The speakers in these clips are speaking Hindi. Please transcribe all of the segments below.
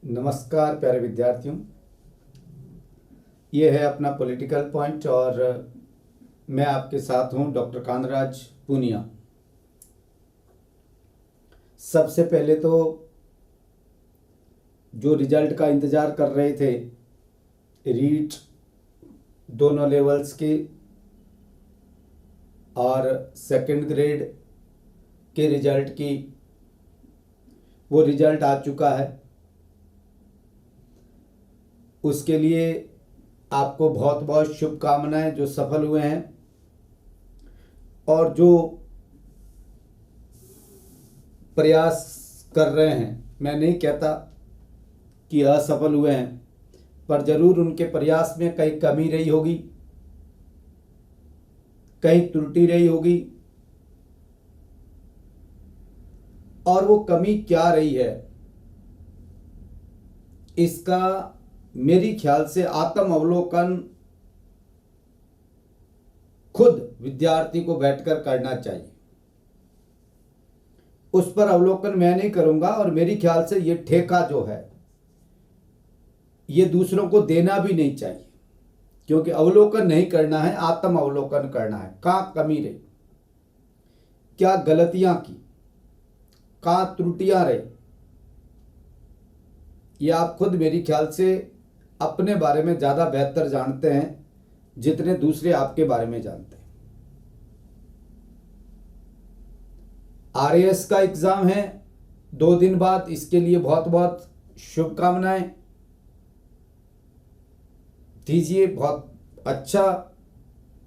नमस्कार प्यारे विद्यार्थियों, ये है अपना पॉलिटिकल पॉइंट और मैं आपके साथ हूं डॉक्टर कांतराज पूनिया। सबसे पहले तो जो रिजल्ट का इंतज़ार कर रहे थे रीट दोनों लेवल्स की और सेकंड ग्रेड के रिजल्ट की, वो रिजल्ट आ चुका है। उसके लिए आपको बहुत बहुत शुभकामनाएं जो सफल हुए हैं, और जो प्रयास कर रहे हैं, मैं नहीं कहता कि असफल हुए हैं, पर ज़रूर उनके प्रयास में कहीं कमी रही होगी, कहीं त्रुटि रही होगी। और वो कमी क्या रही है, इसका मेरी ख्याल से आत्म अवलोकन खुद विद्यार्थी को बैठकर करना चाहिए। उस पर अवलोकन मैं नहीं करूंगा, और मेरी ख्याल से ये ठेका जो है ये दूसरों को देना भी नहीं चाहिए, क्योंकि अवलोकन नहीं करना है, आत्म अवलोकन करना है। कहाँ कमी रही, क्या गलतियां की, कहाँ त्रुटियां रही, ये आप खुद मेरी ख्याल से अपने बारे में ज़्यादा बेहतर जानते हैं जितने दूसरे आपके बारे में जानते हैं। आरएएस का एग्ज़ाम है 2 दिन बाद, इसके लिए बहुत बहुत शुभकामनाएं दीजिए। बहुत अच्छा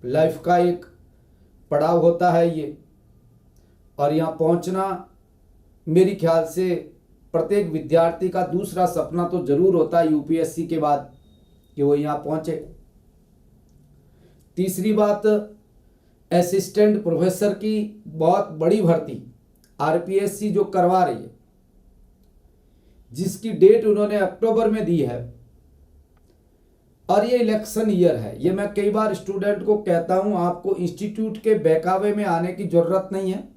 लाइफ का एक पड़ाव होता है ये, और यहाँ पहुँचना मेरी ख्याल से प्रत्येक विद्यार्थी का दूसरा सपना तो जरूर होता है यूपीएससी के बाद, कि वो यहाँ पहुँचे। तीसरी बात, असिस्टेंट प्रोफेसर की बहुत बड़ी भर्ती आरपीएससी जो करवा रही है, जिसकी डेट उन्होंने अक्टूबर में दी है, और ये इलेक्शन ईयर है। ये मैं कई बार स्टूडेंट को कहता हूँ, आपको इंस्टीट्यूट के बहकावे में आने की जरूरत नहीं है,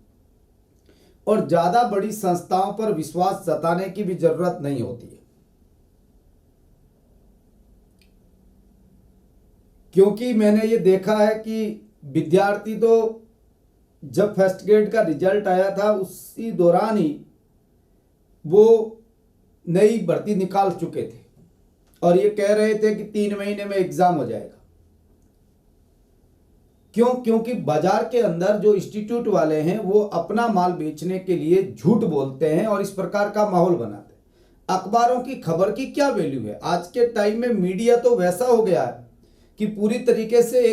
और ज़्यादा बड़ी संस्थाओं पर विश्वास जताने की भी जरूरत नहीं होती है, क्योंकि मैंने ये देखा है कि विद्यार्थी तो जब फर्स्ट ग्रेड का रिजल्ट आया था उसी दौरान ही वो नई भर्ती निकाल चुके थे, और ये कह रहे थे कि 3 महीने में एग्जाम हो जाएगा। क्यों? क्योंकि बाजार के अंदर जो इंस्टीट्यूट वाले हैं वो अपना माल बेचने के लिए झूठ बोलते हैं और इस प्रकार का माहौल बनाते हैं। अखबारों की खबर की क्या वैल्यू है? आज के टाइम में मीडिया तो वैसा हो गया है कि पूरी तरीके से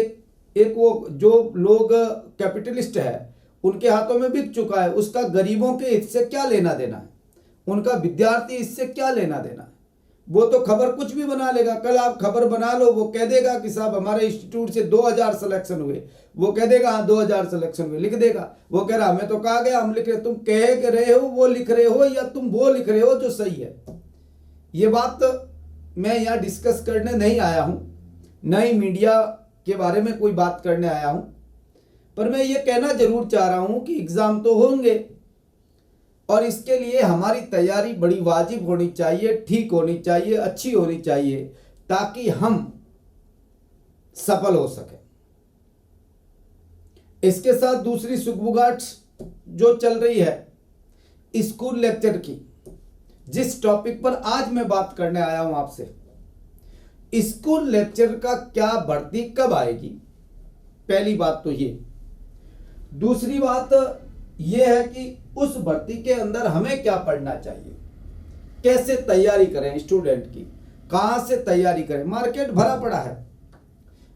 एक वो जो लोग कैपिटलिस्ट है उनके हाथों में बिक चुका है। उसका गरीबों के इससे क्या लेना देना है, उनका विद्यार्थी इससे क्या लेना देना है? वो तो खबर कुछ भी बना लेगा। कल आप खबर बना लो, वो कह देगा कि साहब हमारे इंस्टीट्यूट से 2000 सिलेक्शन हुए, वो कह देगा हाँ 2000 सिलेक्शन हुए, लिख देगा। वो कह रहा हमें तो कहा गया, हम लिख रहे। तुम कह रहे हो वो लिख रहे हो, या तुम वो लिख रहे हो जो सही है? ये बात मैं यहाँ डिस्कस करने नहीं आया हूँ, न ही मीडिया के बारे में कोई बात करने आया हूँ, पर मैं ये कहना जरूर चाह रहा हूँ कि एग्ज़ाम तो होंगे, और इसके लिए हमारी तैयारी बड़ी वाजिब होनी चाहिए, ठीक होनी चाहिए, अच्छी होनी चाहिए, ताकि हम सफल हो सकें। इसके साथ दूसरी सुगबुगाहट जो चल रही है स्कूल लेक्चर की, जिस टॉपिक पर आज मैं बात करने आया हूं आपसे, स्कूल लेक्चर का क्या भर्ती कब आएगी? पहली बात तो ये। दूसरी बात यह है कि उस भर्ती के अंदर हमें क्या पढ़ना चाहिए, कैसे तैयारी करें स्टूडेंट की, कहां से तैयारी करें? मार्केट भरा पड़ा है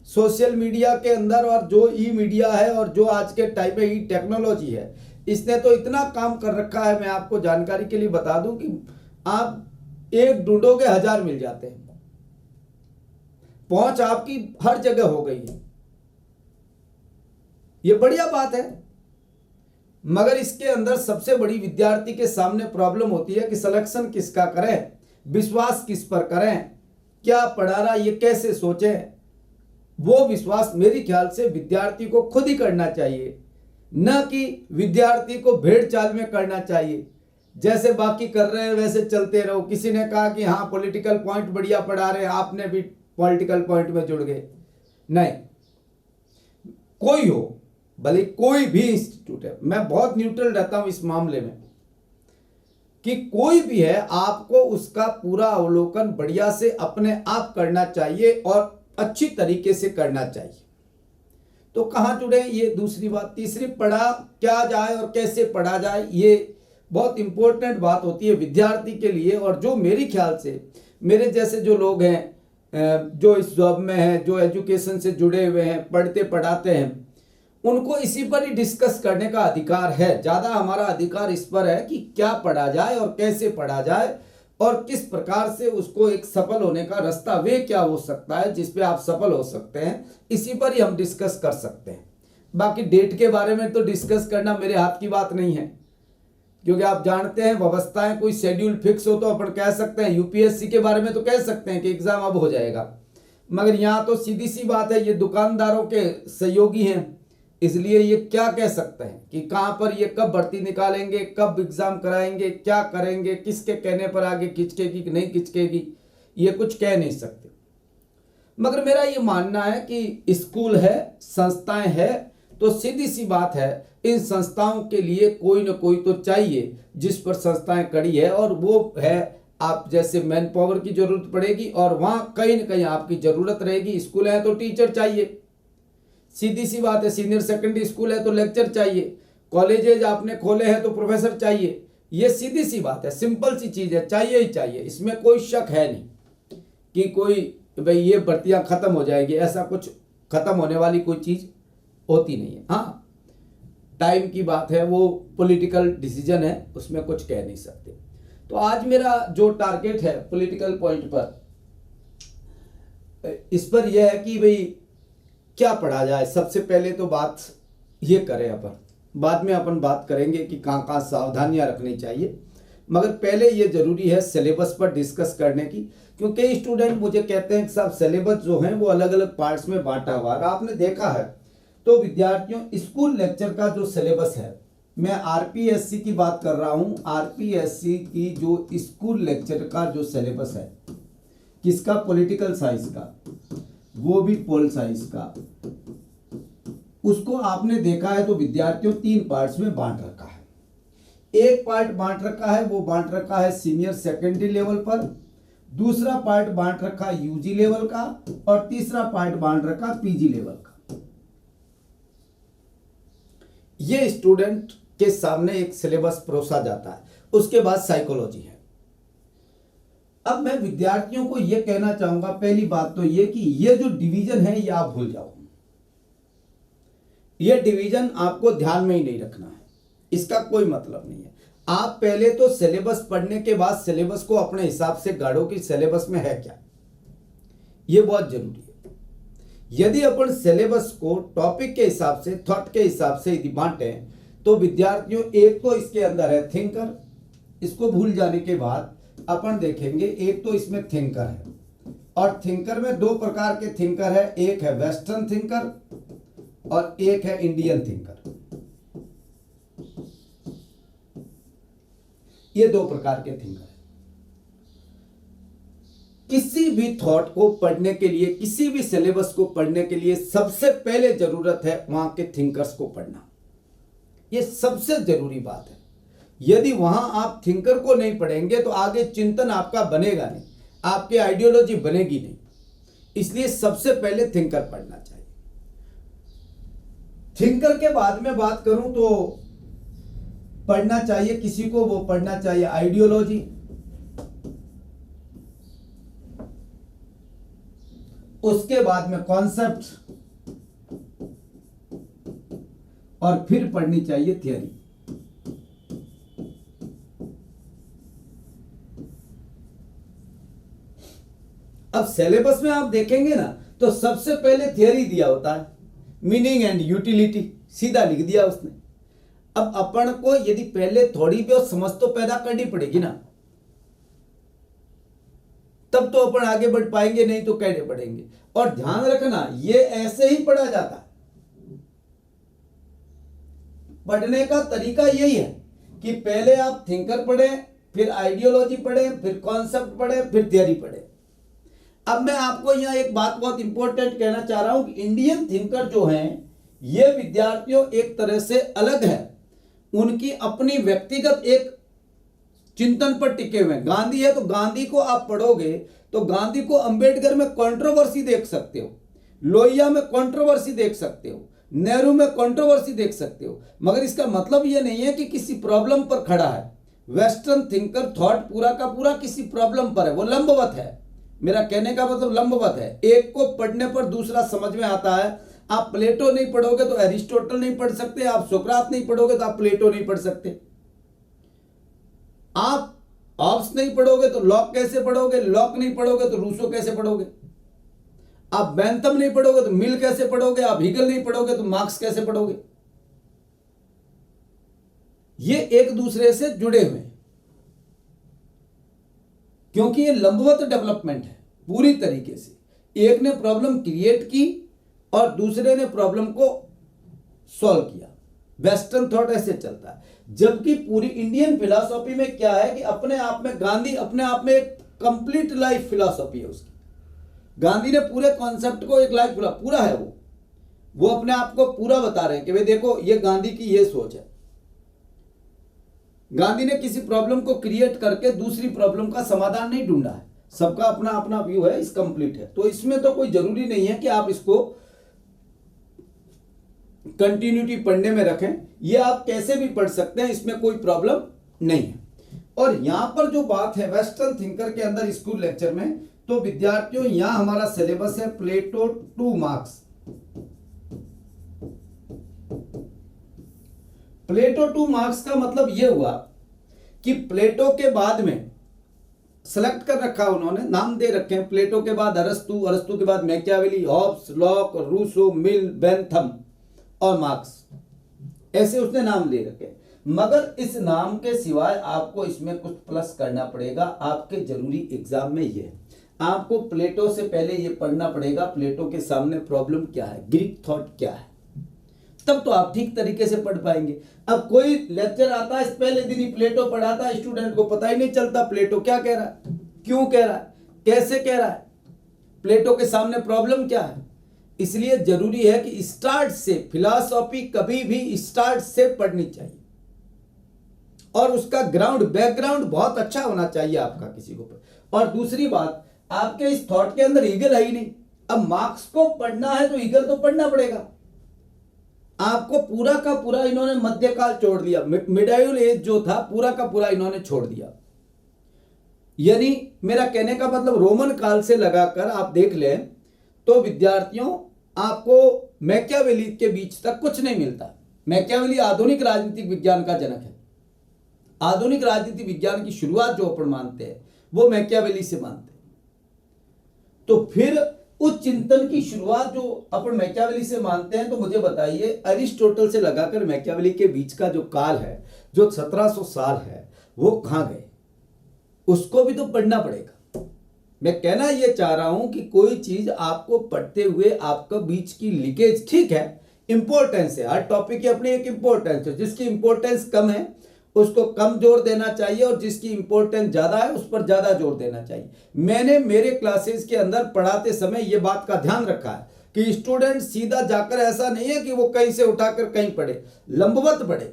सोशल मीडिया के अंदर, और जो ई मीडिया है और जो आज के टाइम में ई टेक्नोलॉजी है, इसने तो इतना काम कर रखा है। मैं आपको जानकारी के लिए बता दूं कि आप एक ढूंढोगे 1000 मिल जाते हैं। पहुंच आपकी हर जगह हो गई है, ये बढ़िया बात है। मगर इसके अंदर सबसे बड़ी विद्यार्थी के सामने प्रॉब्लम होती है कि सिलेक्शन किसका करें, विश्वास किस पर करें, क्या पढ़ा रहा ये कैसे सोचें। वो विश्वास मेरी ख्याल से विद्यार्थी को खुद ही करना चाहिए, न कि विद्यार्थी को भेड़ चाल में करना चाहिए। जैसे बाकी कर रहे हैं वैसे चलते रहो। किसी ने कहा कि हाँ पॉलिटिकल पॉइंट बढ़िया पढ़ा रहे हैं, आपने भी पॉलिटिकल पॉइंट में जुड़ गए। नहीं, कोई हो, भले कोई भी इंस्टीट्यूट है, मैं बहुत न्यूट्रल रहता हूं इस मामले में कि कोई भी है, आपको उसका पूरा अवलोकन बढ़िया से अपने आप करना चाहिए और अच्छी तरीके से करना चाहिए। तो कहाँ जुड़े ये दूसरी बात। तीसरी, पढ़ा क्या जाए और कैसे पढ़ा जाए, ये बहुत इंपॉर्टेंट बात होती है विद्यार्थी के लिए। और जो मेरी ख्याल से मेरे जैसे जो लोग हैं जो इस जॉब में हैं, जो एजुकेशन से जुड़े हुए हैं, पढ़ते पढ़ाते हैं, उनको इसी पर ही डिस्कस करने का अधिकार है। ज़्यादा हमारा अधिकार इस पर है कि क्या पढ़ा जाए और कैसे पढ़ा जाए और किस प्रकार से उसको एक सफल होने का रास्ता वे क्या हो सकता है जिस पे आप सफल हो सकते हैं, इसी पर ही हम डिस्कस कर सकते हैं। बाकी डेट के बारे में तो डिस्कस करना मेरे हाथ की बात नहीं है, क्योंकि आप जानते हैं व्यवस्थाएं, कोई शेड्यूल फिक्स हो तो अपन कह सकते हैं। यूपीएससी के बारे में तो कह सकते हैं कि एग्जाम अब हो जाएगा, मगर यहाँ तो सीधी सी बात है, ये दुकानदारों के सहयोगी हैं, इसलिए ये क्या कह सकते हैं कि कहाँ पर ये कब भर्ती निकालेंगे, कब एग्जाम कराएंगे, क्या करेंगे, किसके कहने पर आगे खिंचकेगी कि नहीं खिंचकेगी, ये कुछ कह नहीं सकते। मगर मेरा ये मानना है कि स्कूल है, संस्थाएं है, तो सीधी सी बात है इन संस्थाओं के लिए कोई ना कोई तो चाहिए जिस पर संस्थाएं खड़ी है, और वो है आप जैसे मैन पावर की जरूरत पड़ेगी और वहाँ कहीं ना कहीं आपकी जरूरत रहेगी। स्कूल है तो टीचर चाहिए, सीधी सी बात है। सीनियर सेकेंडरी स्कूल है तो लेक्चर चाहिए, कॉलेजेज आपने खोले हैं तो प्रोफेसर चाहिए। ये सीधी सी बात है, सिंपल सी चीज़ है, चाहिए ही चाहिए, इसमें कोई शक है नहीं कि कोई भाई ये भर्तियां खत्म हो जाएगी, ऐसा कुछ खत्म होने वाली कोई चीज़ होती नहीं है। हाँ, टाइम की बात है, वो पॉलिटिकल डिसीजन है, उसमें कुछ कह नहीं सकते। तो आज मेरा जो टारगेट है पॉलिटिकल पॉइंट पर, इस पर यह है कि भाई क्या पढ़ा जाए। सबसे पहले तो बात ये करें अपन, बाद में अपन बात करेंगे कि कहाँ कहाँ सावधानियां रखनी चाहिए, मगर पहले ये जरूरी है सिलेबस पर डिस्कस करने की। क्योंकि स्टूडेंट मुझे कहते हैं कि साहब सिलेबस जो है वो अलग अलग पार्ट्स में बांटा हुआ है। आपने देखा है तो विद्यार्थियों, स्कूल लेक्चर का जो सिलेबस है, मैं आरपीएससी की बात कर रहा हूँ, आरपीएससी की जो स्कूल लेक्चर का जो सिलेबस है, किसका, पॉलिटिकल साइंस का, वो भी पोल साइंस का, उसको आपने देखा है तो विद्यार्थियों 3 पार्ट्स में बांट रखा है। एक पार्ट बांट रखा है, वो बांट रखा है सीनियर सेकेंडरी लेवल पर, दूसरा पार्ट बांट रखा यूजी लेवल का, और तीसरा पार्ट बांट रखा पीजी लेवल का। ये स्टूडेंट के सामने एक सिलेबस परोसा जाता है। उसके बाद साइकोलॉजी है। अब मैं विद्यार्थियों को यह कहना चाहूंगा, पहली बात तो यह कि यह जो डिवीजन है ये आप भूल जाओ। यह डिवीजन आपको ध्यान में ही नहीं रखना है, इसका कोई मतलब नहीं है। आप पहले तो सिलेबस पढ़ने के बाद सिलेबस को अपने हिसाब से गाड़ो कि सिलेबस में है क्या, यह बहुत जरूरी है। यदि अपन सिलेबस को टॉपिक के हिसाब से, थॉट के हिसाब से यदि बांटें तो विद्यार्थियों, एक तो इसके अंदर है थिंकर, इसको भूल जाने के बाद अपन देखेंगे एक तो इसमें थिंकर है, और थिंकर में 2 प्रकार के थिंकर है, एक है वेस्टर्न थिंकर और एक है इंडियन थिंकर। ये 2 प्रकार के थिंकर है। किसी भी थॉट को पढ़ने के लिए, किसी भी सिलेबस को पढ़ने के लिए सबसे पहले जरूरत है वहां के थिंकर्स को पढ़ना। यह सबसे जरूरी बात है। यदि वहां आप थिंकर को नहीं पढ़ेंगे तो आगे चिंतन आपका बनेगा नहीं, आपकी आइडियोलॉजी बनेगी नहीं। इसलिए सबसे पहले थिंकर पढ़ना चाहिए। थिंकर के बाद में बात करूं तो पढ़ना चाहिए किसी को, वो पढ़ना चाहिए आइडियोलॉजी, उसके बाद में कॉन्सेप्ट, और फिर पढ़नी चाहिए थियरी। अब सिलेबस में आप देखेंगे ना तो सबसे पहले थियरी दिया होता है, मीनिंग एंड यूटिलिटी सीधा लिख दिया उसने। अब अपन को यदि पहले थोड़ी बहुत समझ तो पैदा करनी पड़ेगी ना, तब तो अपन आगे बढ़ पाएंगे, नहीं तो कैसे बढ़ेंगे। और ध्यान रखना ये ऐसे ही पढ़ा जाता है, पढ़ने का तरीका यही है कि पहले आप थिंकर पढ़े, फिर आइडियोलॉजी पढ़े, फिर कॉन्सेप्ट पढ़े, फिर थियरी पढ़े। अब मैं आपको यहाँ एक बात बहुत इंपॉर्टेंट कहना चाह रहा हूं कि इंडियन थिंकर जो हैं ये विद्यार्थियों एक तरह से अलग है, उनकी अपनी व्यक्तिगत एक चिंतन पर टिके हुए हैं। गांधी है तो गांधी को आप पढ़ोगे तो गांधी को अंबेडकर में कंट्रोवर्सी देख सकते हो, लोहिया में कंट्रोवर्सी देख सकते हो, नेहरू में कंट्रोवर्सी देख सकते हो, मगर इसका मतलब यह नहीं है कि किसी प्रॉब्लम पर खड़ा है। वेस्टर्न थिंकर थॉट पूरा का पूरा किसी प्रॉब्लम पर है, वो लंबवत है। मेरा कहने का मतलब लंबवत है, एक को पढ़ने पर दूसरा समझ में आता है। आप प्लेटो नहीं पढ़ोगे तो एरिस्टोटल नहीं पढ़ सकते, आप सोक्रात नहीं पढ़ोगे तो आप प्लेटो नहीं पढ़ सकते, आप हॉब्स नहीं पढ़ोगे तो लॉक कैसे पढ़ोगे, लॉक नहीं पढ़ोगे तो रूसो कैसे पढ़ोगे, आप बेंथम नहीं पढ़ोगे तो मिल कैसे पढ़ोगे, आप हीगल नहीं पढ़ोगे तो मार्क्स कैसे पढ़ोगे। ये एक दूसरे से जुड़े हुए हैं क्योंकि ये लंबवत डेवलपमेंट है पूरी तरीके से। एक ने प्रॉब्लम क्रिएट की और दूसरे ने प्रॉब्लम को सॉल्व किया। वेस्टर्न थॉट ऐसे चलता है, जबकि पूरी इंडियन फिलॉसफी में क्या है कि अपने आप में गांधी अपने आप में एक कंप्लीट लाइफ फिलॉसफी है उसकी। गांधी ने पूरे कॉन्सेप्ट को एक लाइफ पूरा है, वो अपने आप को पूरा बता रहे हैं कि भाई देखो ये गांधी की ये सोच है। गांधी ने किसी प्रॉब्लम को क्रिएट करके दूसरी प्रॉब्लम का समाधान नहीं ढूंढा है, सबका अपना अपना व्यू है, इस कंप्लीट है। तो इसमें तो कोई जरूरी नहीं है कि आप इसको कंटिन्यूटी पढ़ने में रखें, ये आप कैसे भी पढ़ सकते हैं, इसमें कोई प्रॉब्लम नहीं है। और यहां पर जो बात है वेस्टर्न थिंकर के अंदर स्कूल लेक्चर में, तो विद्यार्थियों यहां हमारा सिलेबस है प्लेटो 2 मार्क्स। प्लेटो 2 मार्क्स का मतलब यह हुआ कि प्लेटो के बाद में सेलेक्ट कर रखा उन्होंने, नाम दे रखे हैं, प्लेटो के बाद अरस्तु, अरस्तु के बाद मैकियावेली, हॉब्स, लॉक, रूसो, मिल, बेंथम और मार्क्स, ऐसे उसने नाम ले रखे। मगर इस नाम के सिवाय आपको इसमें कुछ प्लस करना पड़ेगा। आपके जरूरी एग्जाम में ये आपको प्लेटो से पहले ये पढ़ना पड़ेगा, प्लेटो के सामने प्रॉब्लम क्या है, ग्रीक थॉट क्या है, तब तो आप ठीक तरीके से पढ़ पाएंगे। अब कोई लेक्चर आता है, इस पहले दिन ही प्लेटो पढ़ाता है, स्टूडेंट को पता ही नहीं चलता प्लेटो क्या कह रहा है, क्यों कह रहा है, कैसे कह रहा है, प्लेटो के सामने प्रॉब्लम क्या है। इसलिए जरूरी है कि स्टार्ट से फिलॉसफी कभी भी स्टार्ट से पढ़नी चाहिए और उसका ग्राउंड बैकग्राउंड बहुत अच्छा होना चाहिए आपका किसी को। और दूसरी बात, आपके इस थॉट के अंदर ईगल है ही नहीं। अब मार्क्स को पढ़ना है तो ईगल तो पढ़ना पड़ेगा। आपको पूरा का पूरा इन्होंने मध्यकाल छोड़ दिया, मिडाइवल एज जो था पूरा का पूरा इन्होंने छोड़ दिया। यानी मेरा कहने का मतलब रोमन काल से लगाकर आप देख लें तो विद्यार्थियों आपको मैकियावेली के बीच तक कुछ नहीं मिलता। मैकियावेली आधुनिक राजनीतिक विज्ञान का जनक है। आधुनिक राजनीति विज्ञान की शुरुआत जो अपन मानते हैं वो मैकियावेली से मानते हैं। तो फिर उस चिंतन की शुरुआत जो अपन मैकियावेली से मानते हैं, तो मुझे बताइए अरिस्टोटल से लगाकर मैकियावेली के बीच का जो काल है, जो 1700 साल है, वो कहां गए, उसको भी तो पढ़ना पड़ेगा। मैं कहना यह चाह रहा हूं कि कोई चीज आपको पढ़ते हुए आपका बीच की लीकेज, ठीक है, इंपॉर्टेंस है, हर टॉपिक की अपनी एक इंपॉर्टेंस है। जिसकी इंपॉर्टेंस कम है उसको कम जोर देना चाहिए और जिसकी इंपॉर्टेंस ज्यादा है उस पर ज्यादा जोर देना चाहिए। मैंने मेरे क्लासेस के अंदर पढ़ाते समय यह बात का ध्यान रखा है कि स्टूडेंट सीधा जाकर, ऐसा नहीं है कि वो कहीं से उठाकर कहीं पढ़े, लंबवत पढ़े,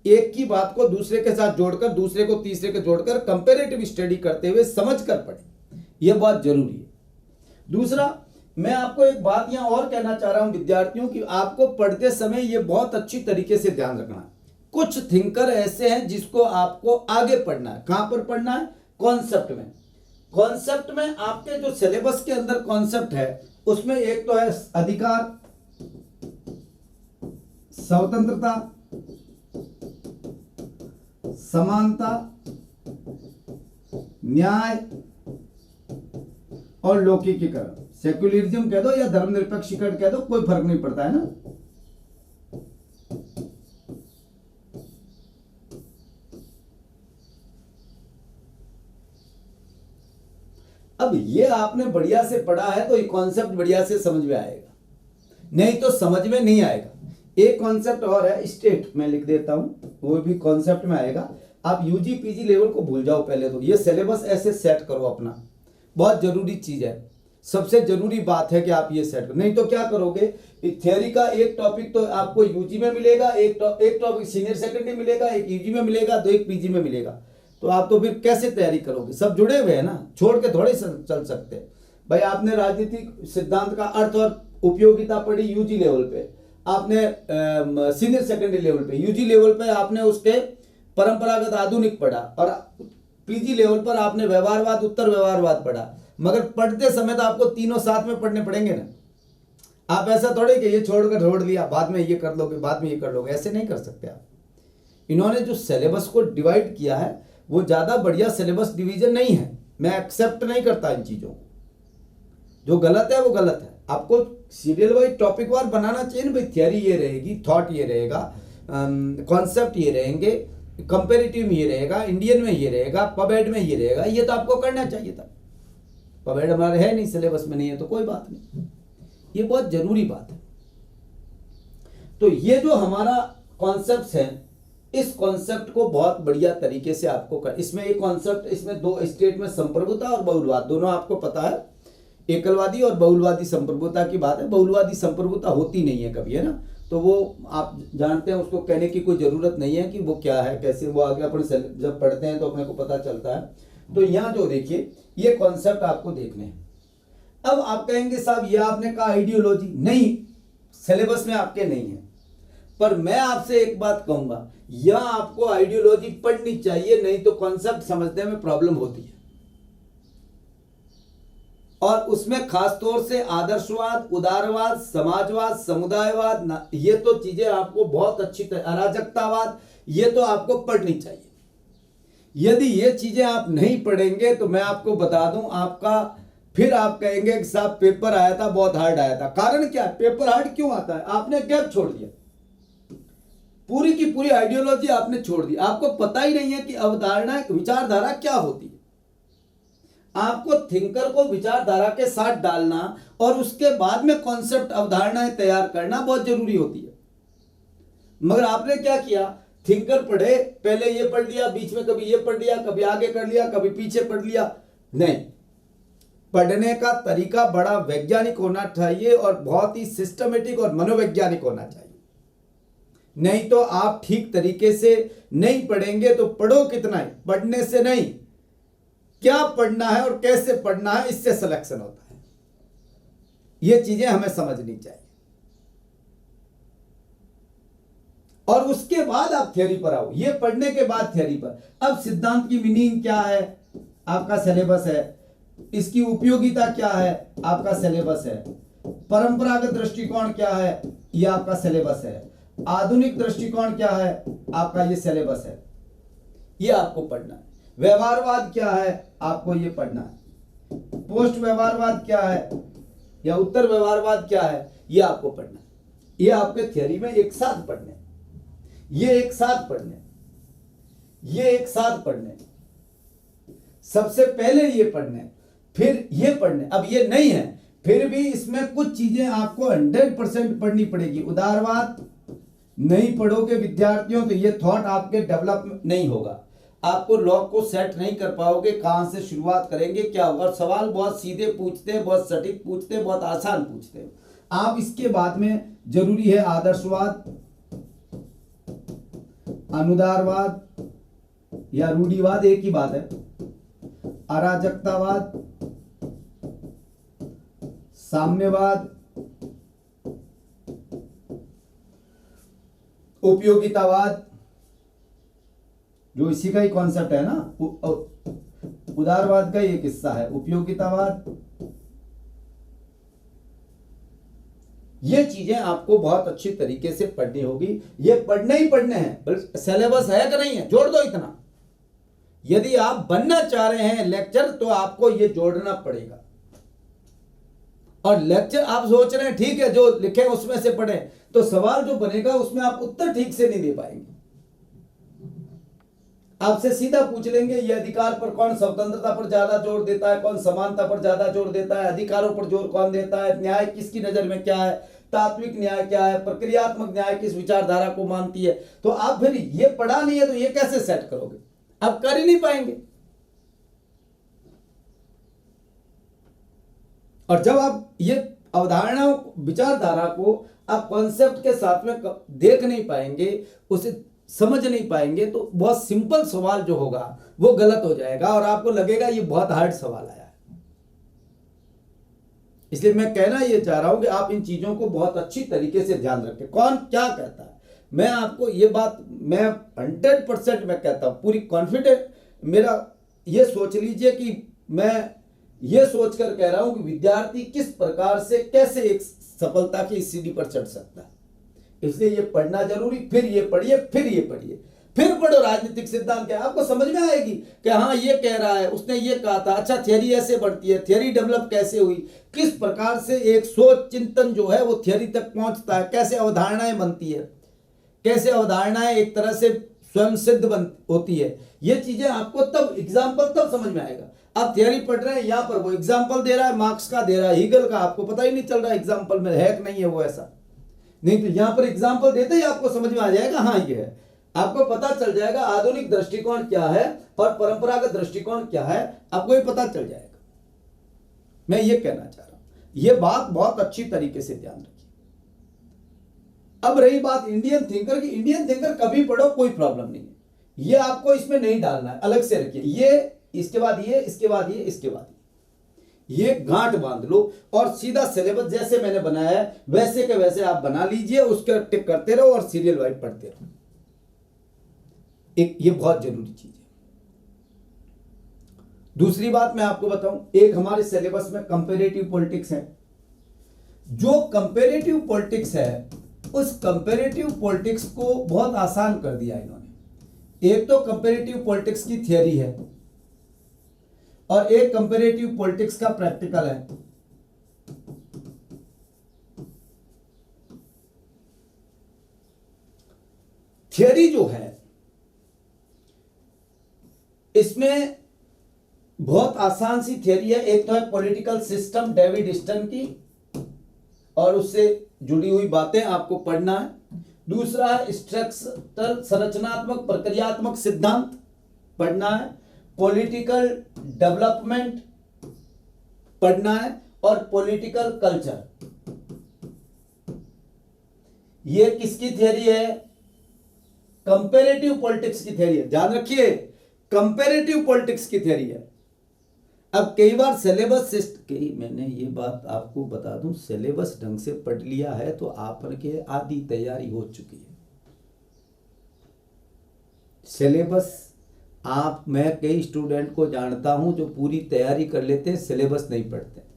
एक की बात को दूसरे के साथ जोड़कर, दूसरे को तीसरे के जोड़कर कंपैरेटिव स्टडी करते हुए समझ कर पढ़े, यह बहुत जरूरी है। दूसरा, मैं आपको एक बात यहां और कहना चाह रहा हूं विद्यार्थियों की, आपको पढ़ते समय यह बहुत अच्छी तरीके से ध्यान रखना है। कुछ थिंकर ऐसे हैं जिसको आपको आगे पढ़ना है। कहां पर पढ़ना है, कॉन्सेप्ट में। कॉन्सेप्ट में आपके जो सिलेबस के अंदर कॉन्सेप्ट है उसमें एक तो है अधिकार, स्वतंत्रता, समानता, न्याय और लौकिकीकरण। सेक्युलरिज्म कह दो या धर्मनिरपेक्षीकरण कह दो, कोई फर्क नहीं पड़ता है ना। अब ये आपने बढ़िया से पढ़ा है तो ये कॉन्सेप्ट बढ़िया से समझ में आएगा, नहीं तो समझ में नहीं आएगा। एक कॉन्सेप्ट और है स्टेट, मैं लिख देता हूं, वो भी कॉन्सेप्ट में आएगा। आप यूजी पीजी लेवल को भूल जाओ पहले तो, ये सिलेबस ऐसे सेट करो अपना, बहुत जरूरी चीज है, सबसे जरूरी बात है कि आप ये सेट करो। नहीं तो क्या करोगे, थ्योरी का एक टॉपिक तो आपको यूजी में मिलेगा, एक टॉपिक सीनियर सेकेंडरी मिलेगा, एक यूजी में मिलेगा, तो एक पीजी में मिलेगा, तो आप तो फिर कैसे तैयारी करोगे? सब जुड़े हुए हैं ना, छोड़ के थोड़े चल सकते। भाई आपने राजनीतिक सिद्धांत का अर्थ और उपयोगिता पढ़ी यूजी लेवल पे, आपने सीनियर सेकेंडरी लेवल पे, यूजी लेवल पे आपने उसके परंपरागत आधुनिक पढ़ा, और पीजी लेवल पर आपने व्यवहारवाद उत्तर व्यवहारवाद पढ़ा। मगर पढ़ते समय तो आपको तीनों साथ में पढ़ने पड़ेंगे ना। आप ऐसा थोड़े कि ये छोड़कर छोड़ दिया, बाद में ये कर लोगे, बाद में ये कर लोगे, ऐसे नहीं कर सकते आप। इन्होंने जो सिलेबस को डिवाइड किया है वो ज्यादा बढ़िया सिलेबस डिवीजन नहीं है, मैं एक्सेप्ट नहीं करता इन चीजों को। जो गलत है वो गलत है, आपको सीरियल वाइज टॉपिक वार बनाना चाहिए ना भाई। थियरी ये रहेगी, थॉट ये रहेगा, कॉन्सेप्ट ये रहेंगे, कंपेरेटिव में ये रहेगा, इंडियन में ये रहेगा, पबएड में ये रहेगा, ये तो आपको करना चाहिए था। पबएड हमारे है नहीं, सिलेबस में नहीं है, तो कोई बात नहीं, ये बहुत जरूरी बात है। तो ये जो हमारा कॉन्सेप्ट है, इस कॉन्सेप्ट को बहुत बढ़िया तरीके से आपको इसमें एक कॉन्सेप्ट, इसमें दो स्टेट में संप्रभुता और बहुलवाद, दोनों आपको पता है, एकलवादी और बहुलवादी संप्रभुता की बात है। बहुलवादी संप्रभुता होती नहीं है कभी, है ना, तो वो आप जानते हैं, उसको कहने की कोई जरूरत नहीं है कि वो क्या है, कैसे, वो आगे अपन जब पढ़ते हैं तो अपने को पता चलता है। तो यहाँ जो देखिए ये कॉन्सेप्ट आपको देखने हैं। अब आप कहेंगे साहब ये आपने कहा आइडियोलॉजी, नहीं, सिलेबस में आपके नहीं है, पर मैं आपसे एक बात कहूंगा, यह आपको आइडियोलॉजी पढ़नी चाहिए, नहीं तो कॉन्सेप्ट समझने में प्रॉब्लम होती है। और उसमें खास तौर से आदर्शवाद, उदारवाद, समाजवाद, समुदायवाद, ये तो चीजें आपको बहुत अच्छी तरह, अराजकतावाद, ये तो आपको पढ़नी चाहिए। यदि ये चीजें आप नहीं पढ़ेंगे तो मैं आपको बता दूं, आपका फिर आप कहेंगे कि साहब पेपर आया था बहुत हार्ड आया था। कारण क्या है, पेपर हार्ड क्यों आता है? आपने गैप छोड़ दिया, पूरी की पूरी आइडियोलॉजी आपने छोड़ दी, आपको पता ही नहीं है कि अवधारणा विचारधारा क्या होती है। आपको थिंकर को विचारधारा के साथ डालना और उसके बाद में कॉन्सेप्ट अवधारणाएं तैयार करना बहुत जरूरी होती है। मगर आपने क्या किया, थिंकर पढ़े, पहले ये पढ़ लिया, बीच में कभी ये पढ़ लिया, कभी आगे कर लिया, कभी पीछे पढ़ लिया। नहीं, पढ़ने का तरीका बड़ा वैज्ञानिक होना चाहिए और बहुत ही सिस्टमेटिक और मनोवैज्ञानिक होना चाहिए। नहीं तो आप ठीक तरीके से नहीं पढ़ेंगे तो पढ़ो कितना है, पढ़ने से नहीं, क्या पढ़ना है और कैसे पढ़ना है, इससे सिलेक्शन होता है। ये चीजें हमें समझनी चाहिए। और उसके बाद आप थ्योरी पर आओ, ये पढ़ने के बाद थ्योरी पर। अब सिद्धांत की मीनिंग क्या है, आपका सिलेबस है। इसकी उपयोगिता क्या है, आपका सिलेबस है। परंपरागत दृष्टिकोण क्या है, ये आपका सिलेबस है। आधुनिक दृष्टिकोण क्या है, आपका ये सिलेबस है, ये आपको पढ़ना है। व्यवहारवाद क्या है, आपको ये पढ़ना है। पोस्ट व्यवहारवाद क्या है या उत्तर व्यवहारवाद क्या है, ये आपको पढ़ना है। ये आपके थ्योरी में एक साथ पढ़ने, ये एक साथ पढ़ने, ये एक साथ पढ़ने, सबसे पहले ये पढ़ने, फिर ये पढ़ने। अब ये नहीं है, फिर भी इसमें कुछ चीजें आपको 100% पढ़नी पड़ेगी। उदारवाद नहीं पढ़ोगे विद्यार्थियों तो ये थॉट आपके डेवलप नहीं होगा, आपको लॉक को सेट नहीं कर पाओगे। कहां से शुरुआत करेंगे, क्या होगा। और सवाल बहुत सीधे पूछते हैं, बहुत सटीक पूछते हैं, बहुत आसान पूछते हैं। आप इसके बाद में जरूरी है आदर्शवाद, अनुदारवाद या रूढ़िवाद, एक ही बात है, अराजकतावाद, साम्यवाद, उपयोगितावाद, जो इसी का ही कॉन्सेप्ट है ना, उदारवाद का एक हिस्सा है उपयोगितावाद। ये चीजें आपको बहुत अच्छी तरीके से पढ़नी होगी। ये पढ़ने ही पढ़ने हैं, सिलेबस है कि नहीं है, जोड़ दो इतना। यदि आप बनना चाह रहे हैं लेक्चर तो आपको ये जोड़ना पड़ेगा। और लेक्चर आप सोच रहे हैं ठीक है जो लिखे उसमें से पढ़े, तो सवाल जो बनेगा उसमें आप उत्तर ठीक से नहीं दे पाएंगे। आपसे सीधा पूछ लेंगे ये अधिकार पर कौन स्वतंत्रता पर ज्यादा जोर देता है, कौन समानता पर ज्यादा जोर देता है, अधिकारों पर जोर कौन देता है, न्याय किसकी नजर में क्या है, तात्विक न्याय क्या है, प्रक्रियात्मक न्याय किस विचारधारा को मानती है। तो आप फिर ये पढ़ा नहीं है तो ये कैसे सेट करोगे, आप कर ही नहीं पाएंगे। और जब आप ये अवधारणाओं विचारधारा को आप कॉन्सेप्ट के साथ में देख नहीं पाएंगे, उसे समझ नहीं पाएंगे, तो बहुत सिंपल सवाल जो होगा वो गलत हो जाएगा और आपको लगेगा ये बहुत हार्ड सवाल आया है। इसलिए मैं कहना ये चाह रहा हूं कि आप इन चीजों को बहुत अच्छी तरीके से ध्यान रखें। कौन क्या कहता है, मैं आपको ये बात मैं 100% मैं कहता हूं, पूरी कॉन्फिडेंट मेरा ये सोच लीजिए कि मैं ये सोचकर कह रहा हूं कि विद्यार्थी किस प्रकार से कैसे एक सफलता की सीढ़ी पर चढ़ सकता है। इसलिए ये पढ़ना जरूरी, फिर ये पढ़िए, फिर ये पढ़िए, फिर पढ़ो राजनीतिक सिद्धांत क्या, आपको समझ में आएगी कि हाँ ये कह रहा है, उसने ये कहा था, अच्छा थियरी ऐसे बढ़ती है, थियरी डेवलप कैसे हुई, किस प्रकार से एक सोच चिंतन जो है वो थियरी तक पहुंचता है, कैसे अवधारणाएं बनती है, कैसे अवधारणाएं एक तरह से स्वयं सिद्ध होती है। ये चीजें आपको तब एग्जाम्पल तब समझ में आएगा। आप थियरी पढ़ रहे हैं, यहाँ पर वो एग्जाम्पल दे रहा है, मार्क्स का दे रहा है, हीगल का, आपको पता ही नहीं चल रहा एग्जाम्पल में है कि नहीं है वो ऐसा नहीं। तो यहां पर एग्जाम्पल देते ही आपको समझ में आ जाएगा हाँ ये है, आपको पता चल जाएगा आधुनिक दृष्टिकोण क्या है और परंपरागत दृष्टिकोण क्या है, आपको ये पता चल जाएगा। मैं ये कहना चाह रहा हूं, ये बात बहुत अच्छी तरीके से ध्यान रखिए। अब रही बात इंडियन थिंकर की, इंडियन थिंकर कभी पढ़ो कोई प्रॉब्लम नहीं है, ये आपको इसमें नहीं डालना है, अलग से रखिए। ये इसके बाद ये, इसके बाद ये, इसके बाद ये गांठ बांध लो और सीधा सिलेबस जैसे मैंने बनाया है वैसे के वैसे आप बना लीजिए, उसके टिक करते रहो और सीरियल वाइज पढ़ते रहो। एक ये बहुत जरूरी चीज है। दूसरी बात मैं आपको बताऊं, एक हमारे सिलेबस में कंपैरेटिव पॉलिटिक्स है। जो कंपैरेटिव पॉलिटिक्स है उस कंपैरेटिव पॉलिटिक्स को बहुत आसान कर दिया इन्होंने। एक तो कंपैरेटिव पॉलिटिक्स की थियरी है और एक कंपैरेटिव पॉलिटिक्स का प्रैक्टिकल है। थियरी जो है इसमें बहुत आसान सी थियरी है। एक तो है पॉलिटिकल सिस्टम डेविड स्टर्न की और उससे जुड़ी हुई बातें आपको पढ़ना है। दूसरा है स्ट्रक्चरल संरचनात्मक प्रक्रियात्मक सिद्धांत पढ़ना है। पॉलिटिकल डेवलपमेंट पढ़ना है और पॉलिटिकल कल्चर। ये किसकी थियरी है? कंपैरेटिव पॉलिटिक्स की थियरी है। ध्यान रखिए, कंपैरेटिव पॉलिटिक्स की थियरी है। अब कई बार सिलेबस मैंने ये बात आपको बता दूं, सिलेबस ढंग से पढ़ लिया है तो आपके आधी तैयारी हो चुकी है। सिलेबस मैं कई स्टूडेंट को जानता हूं जो पूरी तैयारी कर लेते हैं, सिलेबस नहीं पढ़ते।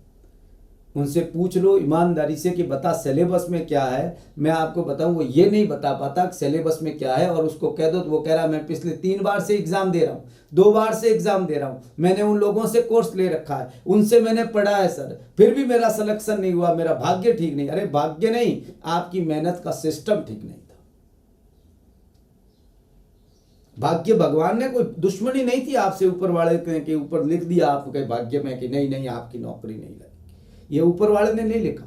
उनसे पूछ लो ईमानदारी से कि बता सिलेबस में क्या है। मैं आपको बताऊं वो ये नहीं बता पाता कि सिलेबस में क्या है, और उसको कह दो तो वो कह रहा मैं पिछले 3 बार से एग्जाम दे रहा हूं, 2 बार से एग्जाम दे रहा हूं, मैंने उन लोगों से कोर्स ले रखा है, उनसे मैंने पढ़ा है सर, फिर भी मेरा सिलेक्शन नहीं हुआ, मेरा भाग्य ठीक नहीं। अरे भाग्य नहीं, आपकी मेहनत का सिस्टम ठीक नहीं था। भाग्य भगवान ने कोई दुश्मनी नहीं थी आपसे, ऊपर वाले के ऊपर लिख दिया आपके भाग्य में कि नहीं आपकी नौकरी नहीं लगी। ये ऊपर वाले ने नहीं लिखा,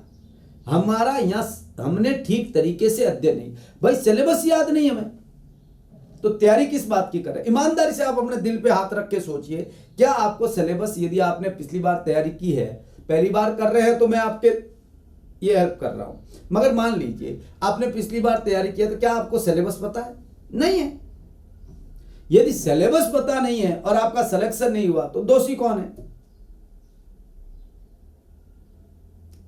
हमारा यहाँ हमने ठीक तरीके से अध्ययन नहीं। भाई सिलेबस याद नहीं हमें तो तैयारी किस बात की करें? ईमानदारी से आप अपने दिल पे हाथ रख के सोचिए, क्या आपको सिलेबस, यदि आपने पिछली बार तैयारी की है, पहली बार कर रहे हैं तो मैं आपके ये हेल्प कर रहा हूं, मगर मान लीजिए आपने पिछली बार तैयारी किया तो क्या आपको सिलेबस पता है? नहीं है। यदि सिलेबस पता नहीं है और आपका सिलेक्शन नहीं हुआ तो दोषी कौन है?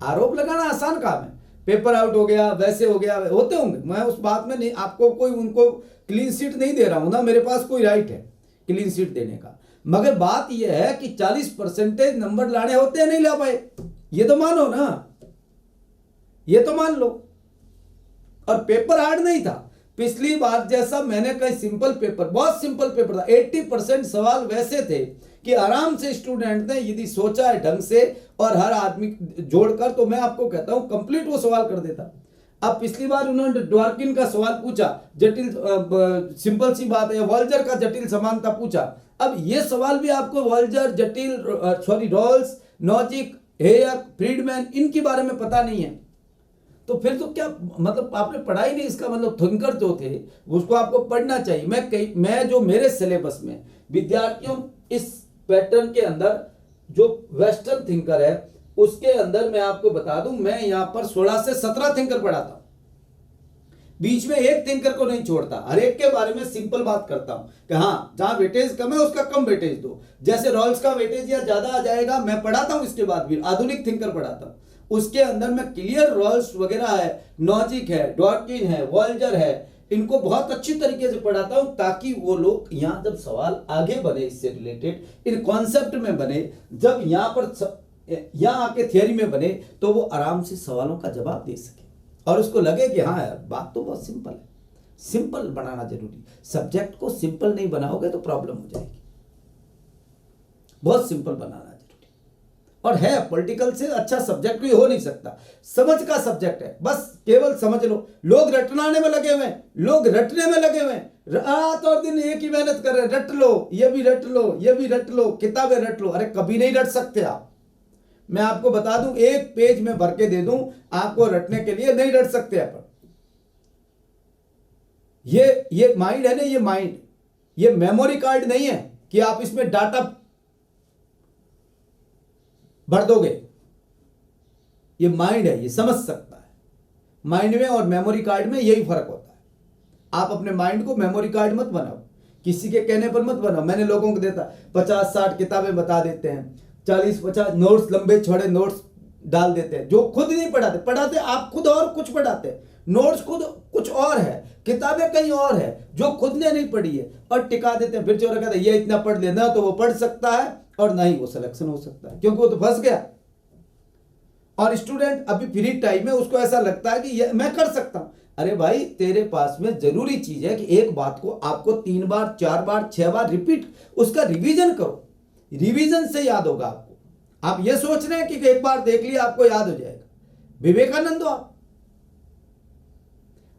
आरोप लगाना आसान काम है, पेपर आउट हो गया, वैसे हो गया, होते होंगे, मैं उस बात में नहीं, आपको कोई उनको क्लीन सीट नहीं दे रहा हूं ना, मेरे पास कोई राइट है क्लीन सीट देने का। मगर बात यह है कि 40% नंबर लाने होते हैं, नहीं ला पाए, ये तो मानो ना, ये तो मान लो। और पेपर हार्ड नहीं था पिछली बार जैसा, मैंने कहा सिंपल पेपर, बहुत सिंपल पेपर था। 80% सवाल वैसे थे कि आराम से स्टूडेंट ने यदि सोचा है ढंग से और हर आदमी जोड़कर, तो मैं आपको कहता हूं कंप्लीट वो सवाल कर देता। अब पिछली बार उन्होंने ड्वार्किन का सवाल पूछा, जटिल सिंपल सी बात है, वॉल्जर का जटिल समानता पूछा। अब ये सवाल भी आपको Walzer, Rawls, Nozick, hair, Friedman, इनके बारे में पता नहीं है तो फिर तो क्या मतलब आपने पढ़ा ही नहीं, इसका मतलब थिंकर जो थे उसको आपको पढ़ना चाहिए। मैं जो मेरे सिलेबस में विद्यार्थियों इस पैटर्न के अंदर जो वेस्टर्न थिंकर है उसके अंदर मैं आपको बता दूं, मैं यहां पर 16 से 17 थिंकर पढ़ाता हूं, बीच में एक थिंकर को नहीं छोड़ता, हर एक के बारे में सिंपल बात करता हूं कि हाँ जहां वेटेज कम है उसका कम वेटेज दो। जैसे रॉल्स का वेटेज या ज्यादा आ जाएगा मैं पढ़ाता हूं, इसके बाद भी आधुनिक थिंकर पढ़ाता हूं, उसके अंदर मैं क्लियर रॉल्स वगैरह है, नॉजिक है, डॉटकिन है, वॉल्जर है, इनको बहुत अच्छी तरीके से पढ़ाता हूं ताकि वो लोग यहां जब सवाल आगे बने इससे रिलेटेड इन कॉन्सेप्ट में बने, जब यहां पर यहां आके थियरी में बने तो वो आराम से सवालों का जवाब दे सके और उसको लगे कि हाँ यार बात तो बहुत सिंपल है। सिंपल बनाना जरूरी, सब्जेक्ट को सिंपल नहीं बनाओगे तो प्रॉब्लम हो जाएगी, बहुत सिंपल बनाना जरूरी। और है पॉलिटिकल से अच्छा सब्जेक्ट भी हो नहीं सकता, समझ का सब्जेक्ट है, बस केवल समझ लो। लोग रटनाने में लगे हुए हैं, लोग रटने में लगे हुए हैं, रात और दिन एक ही मेहनत कर रहे हैं, रट लो, ये भी रट लो, ये भी रट लो, किताबें रट लो। अरे कभी नहीं रट सकते आप, मैं आपको बता दूं, एक पेज में भर के दे दूं आपको रटने के लिए, नहीं रट सकते अपन। ये माइंड है ना, ये माइंड, ये मेमोरी कार्ड नहीं है कि आप इसमें डाटा भर दोगे। ये माइंड है, ये समझ सकता है। माइंड में और मेमोरी कार्ड में यही फर्क होता है। आप अपने माइंड को मेमोरी कार्ड मत बनाओ, किसी के कहने पर मत बनाओ। मैंने लोगों को देता 50-60 किताबें बता देते हैं, 40-50 नोट्स, लंबे छोड़े नोट्स डाल देते हैं, जो खुद नहीं पढ़ाते आप खुद और कुछ पढ़ाते हैं। नोट्स खुद कुछ और है, किताबें कहीं और है जो खुद ने नहीं पढ़ी है और टिका देते हैं। फिर जो कहते हैं ये इतना पढ़ लेना, तो वो पढ़ सकता है और ना ही वो सिलेक्शन हो सकता है, क्योंकि वो तो फंस गया। और स्टूडेंट अभी फ्री टाइम में उसको ऐसा लगता है कि ये मैं कर सकता हूं। अरे भाई तेरे पास में जरूरी चीज है कि एक बात को आपको 3 बार 4 बार 6 बार रिपीट, उसका रिवीजन करो, रिवीजन से याद होगा आपको। आप ये सोच रहे हैं कि एक बार देख लिया आपको याद हो जाएगा, विवेकानंद हो आप।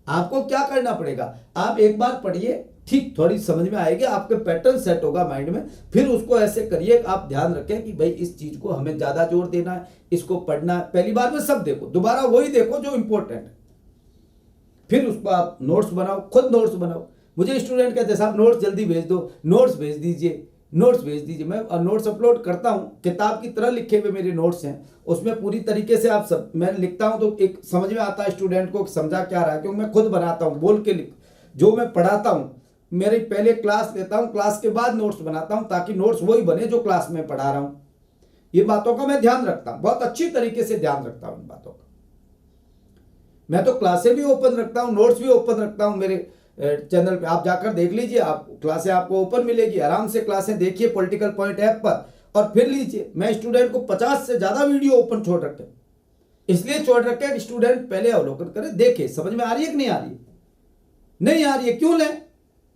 आपको क्या करना पड़ेगा, आप एक बार पढ़िए, ठीक थोड़ी समझ में आएगी, आपके पैटर्न सेट होगा माइंड में, फिर उसको ऐसे करिए। आप ध्यान रखें कि भाई इस चीज को हमें ज्यादा जोर देना है, इसको पढ़ना है। पहली बार में सब देखो, दोबारा वही देखो जो इंपॉर्टेंट है, फिर उसको आप नोट्स बनाओ, खुद नोट्स बनाओ। मुझे स्टूडेंट कहते हैं साहब नोट्स जल्दी भेज दो, नोट्स भेज दीजिए, नोट्स भेज दीजिए। मैं नोट्स अपलोड करता हूं, किताब की तरह लिखे हुए मेरे नोट्स हैं, उसमें पूरी तरीके से आप सब मैं लिखता हूं तो एक समझ में आता है स्टूडेंट को समझा क्या रहा है, क्योंकि मैं खुद बनाता हूं, बोल के लिख, जो मैं पढ़ाता हूं मेरी पहले क्लास लेता हूं, क्लास के बाद नोट्स बनाता हूं, ताकि नोट्स वही बने जो क्लास में पढ़ा रहा हूं। ये बातों का मैं ध्यान रखता हूं, बहुत अच्छी तरीके से ध्यान रखता हूं इन बातों का। मैं तो क्लासें भी ओपन रखता हूं, नोट्स भी ओपन रखता हूं। मेरे चैनल पे आप जाकर देख लीजिए, आप क्लासें आपको ओपन मिलेगी, आराम से क्लासें देखिए पॉलिटिकल पॉइंट ऐप पर और फिर लीजिए। मैं स्टूडेंट को 50 से ज्यादा वीडियो ओपन छोड़ रखे, इसलिए छोड़ रखे कि स्टूडेंट पहले अवलोकन करे, देखे समझ में आ रही है कि नहीं आ रही है, नहीं आ रही है क्यों लें।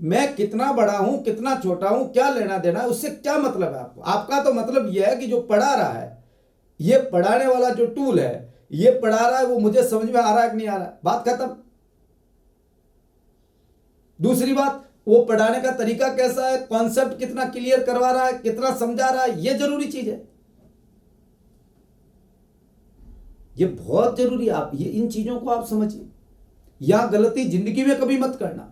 मैं कितना बड़ा हूं कितना छोटा हूं क्या लेना देना है, उससे क्या मतलब है आपको। आपका तो मतलब यह है कि जो पढ़ा रहा है, ये पढ़ाने वाला जो टूल है, ये पढ़ा रहा है, वो मुझे समझ में आ रहा है कि नहीं आ रहा है, बात खत्म। दूसरी बात, वो पढ़ाने का तरीका कैसा है, कॉन्सेप्ट कितना क्लियर करवा रहा है, कितना समझा रहा है, ये जरूरी चीज है, ये बहुत जरूरी है। आप ये इन चीजों को आप समझिए, यह गलती जिंदगी में कभी मत करना,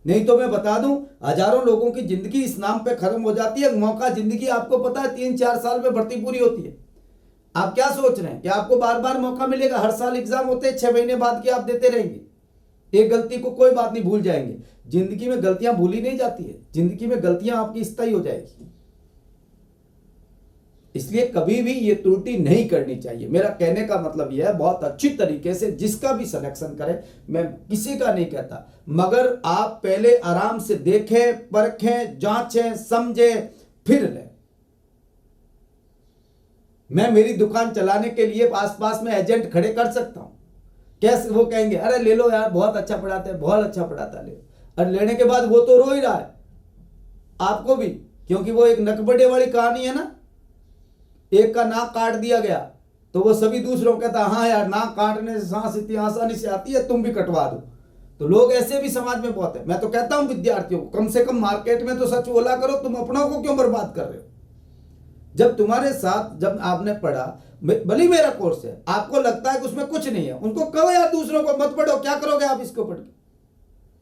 नहीं तो मैं बता दूं हजारों लोगों की जिंदगी इस नाम पे खत्म हो जाती है। मौका जिंदगी आपको पता है 3-4 साल में भर्ती पूरी होती है। आप क्या सोच रहे हैं कि आपको बार बार मौका मिलेगा, हर साल एग्जाम होते हैं, 6 महीने बाद की आप देते रहेंगे। एक गलती को कोई बात नहीं, भूल जाएंगे। जिंदगी में गलतियां भूली नहीं जाती है, जिंदगी में गलतियां आपकी स्थायी हो जाएगी। इसलिए कभी भी ये त्रुटि नहीं करनी चाहिए। मेरा कहने का मतलब यह है, बहुत अच्छी तरीके से जिसका भी सिलेक्शन करें, मैं किसी का नहीं कहता, मगर आप पहले आराम से देखें, परखें, जांचें, समझें, फिर लें। मैं मेरी दुकान चलाने के लिए आसपास में एजेंट खड़े कर सकता हूं, कैसे वो कहेंगे अरे ले लो यार बहुत अच्छा पढ़ाते हैं, बहुत अच्छा पढ़ाता है, ले। और लेने के बाद वो तो रो ही रहा है, आपको भी, क्योंकि वो एक नकबड़े वाली कहानी है ना, एक का नाक काट दिया गया तो वो सभी दूसरों कहता हाँ यार नाक काटने से सांस इतनी आसानी से आती है, तुम भी कटवा दो। तो लोग ऐसे भी समाज में बहुत है। मैं तो कहता हूं विद्यार्थियों को कम से कम मार्केट में तो सच बोला करो, तुम अपनों को क्यों बर्बाद कर रहे हो। जब तुम्हारे साथ जब आपने पढ़ा, भले मेरा कोर्स है, आपको लगता है कि उसमें कुछ नहीं है, उनको कहो यार दूसरों को मत पढ़ो, क्या करोगे आप इसको पढ़ के,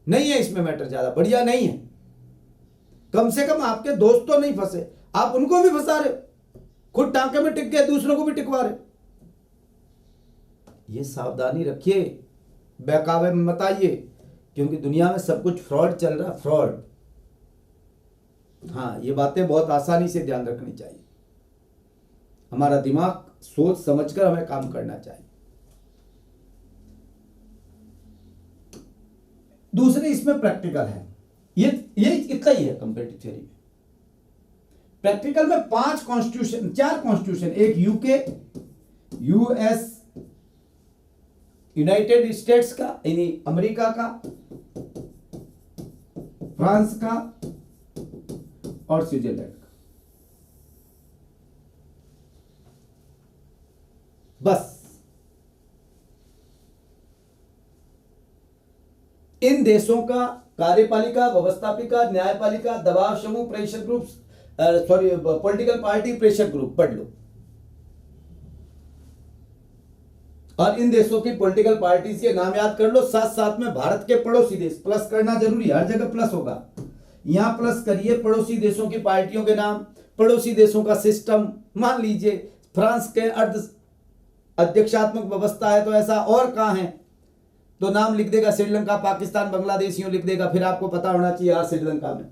नहीं है इसमें मैटर, ज्यादा बढ़िया नहीं है। कम से कम आपके दोस्त तो नहीं फंसे, आप उनको भी फंसा रहे, खुद टांके में टिक गए, दूसरों को भी टिकवा रहे। ये सावधानी रखिए, बहकावे में मत आइए, क्योंकि दुनिया में सब कुछ फ्रॉड चल रहा है, फ्रॉड। हाँ, ये बातें बहुत आसानी से ध्यान रखनी चाहिए। हमारा दिमाग सोच समझकर हमें काम करना चाहिए। दूसरी इसमें प्रैक्टिकल है, ये इतना ही है कंपैरेटिव थ्योरी में। प्रैक्टिकल में 4 कॉन्स्टिट्यूशन, एक यूके, यूएस, यूनाइटेड स्टेट्स का यानी अमेरिका का, फ्रांस का और स्विट्जरलैंड का। बस इन देशों का कार्यपालिका, व्यवस्थापिका, न्यायपालिका, दबाव समूह, pressure group, political party, pressure group पढ़ लो। और इन देशों की पॉलिटिकल पार्टी के नाम याद कर लो, साथ साथ में भारत के पड़ोसी देश, प्लस करना जरूरी है, हर जगह प्लस होगा, यहां प्लस करिए पड़ोसी देशों की पार्टियों के नाम, पड़ोसी देशों का सिस्टम। मान लीजिए फ्रांस के अर्ध अध्यक्षात्मक व्यवस्था है, तो ऐसा और कहां है, तो नाम लिख देगा श्रीलंका, पाकिस्तान, बांग्लादेश, यूं लिख देगा, फिर आपको पता होना चाहिए यार श्रीलंका में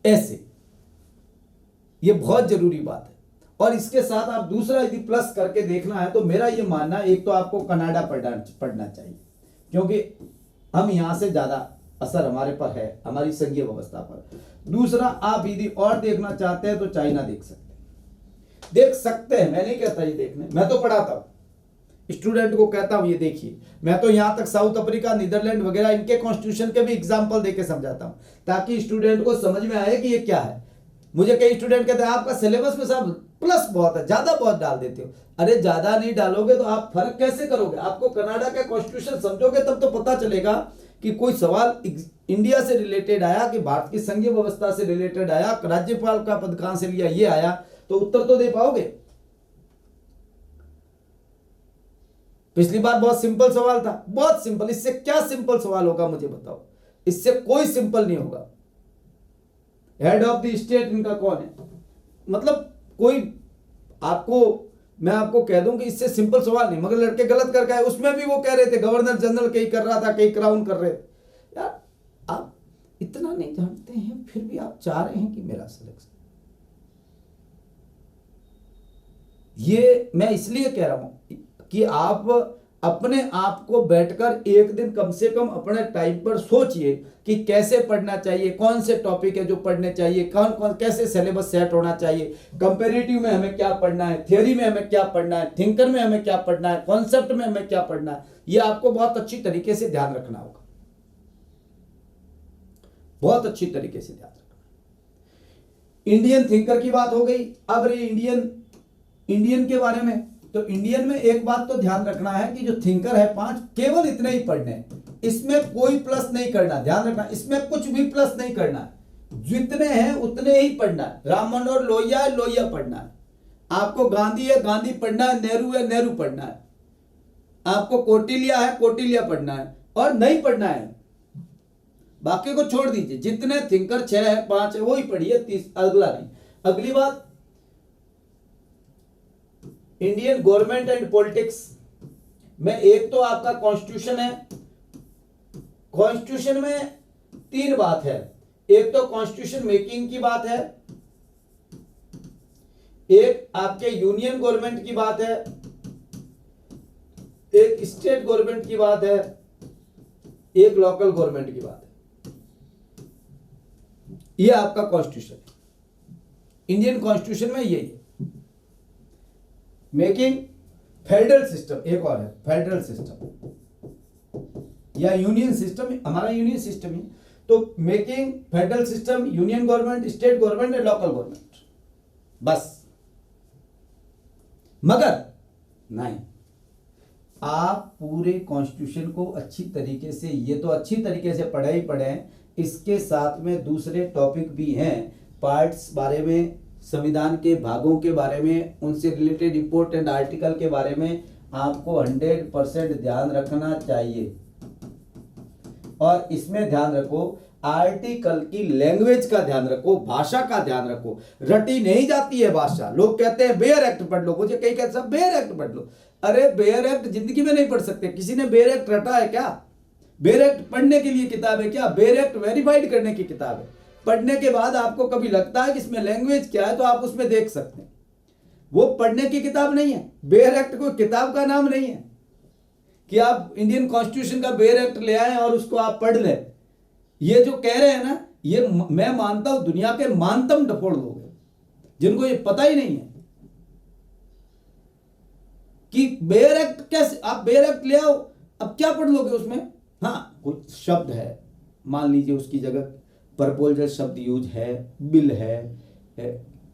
ऐसे। ये बहुत जरूरी बात है। और इसके साथ आप दूसरा यदि प्लस करके देखना है, तो मेरा ये मानना है, एक तो आपको कनाडा पढ़ना चाहिए, क्योंकि हम यहां से ज्यादा असर हमारे पर है, हमारी संघीय व्यवस्था पर। दूसरा, आप यदि और देखना चाहते हैं तो चाइना देख सकते हैं, मैं नहीं कहता ये देखने, मैं तो पढ़ाता हूं स्टूडेंट को, कहता हूं ये देखिए। मैं तो यहां तक साउथ अफ्रीका, नीदरलैंड वगैरह इनके कॉन्स्टिट्यूशन के भी एग्जाम्पल देके समझाता हूं, ताकि स्टूडेंट को समझ में आए कि ये क्या है। मुझे कई स्टूडेंट कहते हैं आपका सिलेबस में सब प्लस बहुत है, ज्यादा बहुत डाल देते हो। अरे ज्यादा नहीं डालोगे तो आप फर्क कैसे करोगे? आपको कनाडा का कॉन्स्टिट्यूशन समझोगे तब तो पता चलेगा कि कोई सवाल इंडिया से रिलेटेड आया, कि भारत की संघीय व्यवस्था से रिलेटेड आया, राज्यपाल का पद कहां से लिया, ये आया, तो उत्तर तो दे पाओगे। पिछली बार बहुत सिंपल सवाल था, बहुत सिंपल, इससे क्या सिंपल सवाल होगा मुझे बताओ? इससे कोई सिंपल नहीं होगा। हेड ऑफ द स्टेट इनका कौन है? मतलब कोई मैं आपको कह दूं कि इससे सिंपल सवाल नहीं, मगर लड़के गलत करके आए। उसमें भी वो कह रहे थे गवर्नर जनरल कहीं कर रहा था, कहीं क्राउन कर रहे थे। यार आप इतना नहीं जानते हैं, फिर भी आप चाह रहे हैं कि मेरा सिलेक्शन। ये मैं इसलिए कह रहा हूं कि आप अपने आप को बैठकर एक दिन कम से कम अपने टाइम पर सोचिए कि कैसे पढ़ना चाहिए, कौन से टॉपिक है जो पढ़ने चाहिए, कौन कौन कैसे सिलेबस सेट होना चाहिए, कंपैरेटिव में हमें क्या पढ़ना है, थ्योरी में हमें क्या पढ़ना है, थिंकर में हमें क्या पढ़ना है, कॉन्सेप्ट में हमें क्या पढ़ना है। ये आपको बहुत अच्छी तरीके से ध्यान रखना होगा, बहुत अच्छी तरीके से ध्यान रखना। इंडियन थिंकर की बात हो गई। अब रही इंडियन के बारे में, तो इंडियन में एक बात तो ध्यान रखना है कि जो थिंकर है 5 केवल इतने ही पढ़ने हैं, इसमें कोई प्लस नहीं करना, ध्यान रखना, इसमें कुछ भी प्लस नहीं करना है, जितने हैं उतने ही पढ़ना है। राम मनोहर लोहिया है, लोहिया पढ़ना है। आपको गांधी है, गांधी पढ़ना है, नेहरू है, नेहरू पढ़ना है। आपको कौटिल्य है, कौटिल्य पढ़ना है, और नहीं पढ़ना है बाकी को छोड़ दीजिए। जितने थिंकर 6 है, 5 है, वो ही पढ़िए, 30 अगला नहीं। अगली बात, इंडियन गवर्नमेंट एंड पॉलिटिक्स में एक तो आपका कॉन्स्टिट्यूशन है। कॉन्स्टिट्यूशन में 3 बात है, एक तो कॉन्स्टिट्यूशन मेकिंग की बात है, एक आपके यूनियन गवर्नमेंट की बात है, एक स्टेट गवर्नमेंट की बात है, एक लोकल गवर्नमेंट की बात है। यह आपका कॉन्स्टिट्यूशन है। इंडियन कॉन्स्टिट्यूशन में यही है। मेकिंग फेडरल सिस्टम, एक और है फेडरल सिस्टम या यूनियन सिस्टम, हमारा यूनियन सिस्टम है। तो making federal system, union government, state government and local government, बस। मगर नहीं, आप पूरे कॉन्स्टिट्यूशन को अच्छी तरीके से, ये तो अच्छी तरीके से पढ़े ही पढ़े, इसके साथ में दूसरे टॉपिक भी हैं, पार्ट्स बारे में संविधान के भागों के बारे में, उनसे रिलेटेड इंपॉर्टेंट आर्टिकल के बारे में आपको 100% ध्यान रखना चाहिए। और इसमें ध्यान रखो, आर्टिकल की लैंग्वेज का ध्यान रखो, भाषा का ध्यान रखो। रटी नहीं जाती है भाषा। लोग कहते हैं बेयर एक्ट पढ़ लो, मुझे कई कहते हैं बेयर एक्ट पढ़ लो। अरे बेयर एक्ट जिंदगी में नहीं पढ़ सकते। किसी ने बेयर एक्ट रटा है क्या? बेयर एक्ट पढ़ने के लिए किताब है क्या? बेयर एक्ट वेरीफाइड करने की किताब है। पढ़ने के बाद आपको कभी लगता है कि इसमें लैंग्वेज क्या है तो आप उसमें देख सकते हैं। वो पढ़ने की किताब नहीं है। बेयर एक्ट कोई किताब का नाम नहीं है कि आप इंडियन कॉन्स्टिट्यूशन का बेयर एक्ट ले आए और उसको आप पढ़ लें। ये जो कह रहे हैं ना, ये मैं मानता हूं दुनिया के मानतम डफोड़ लोग हैं जिनको ये पता ही नहीं है कि बेयर एक्ट कैसे। आप बेयर एक्ट ले आओ, अब क्या पढ़ लोगे उसमें? हाँ, कुछ शब्द है, मान लीजिए उसकी जगह प्रपोजल शब्द यूज है, बिल है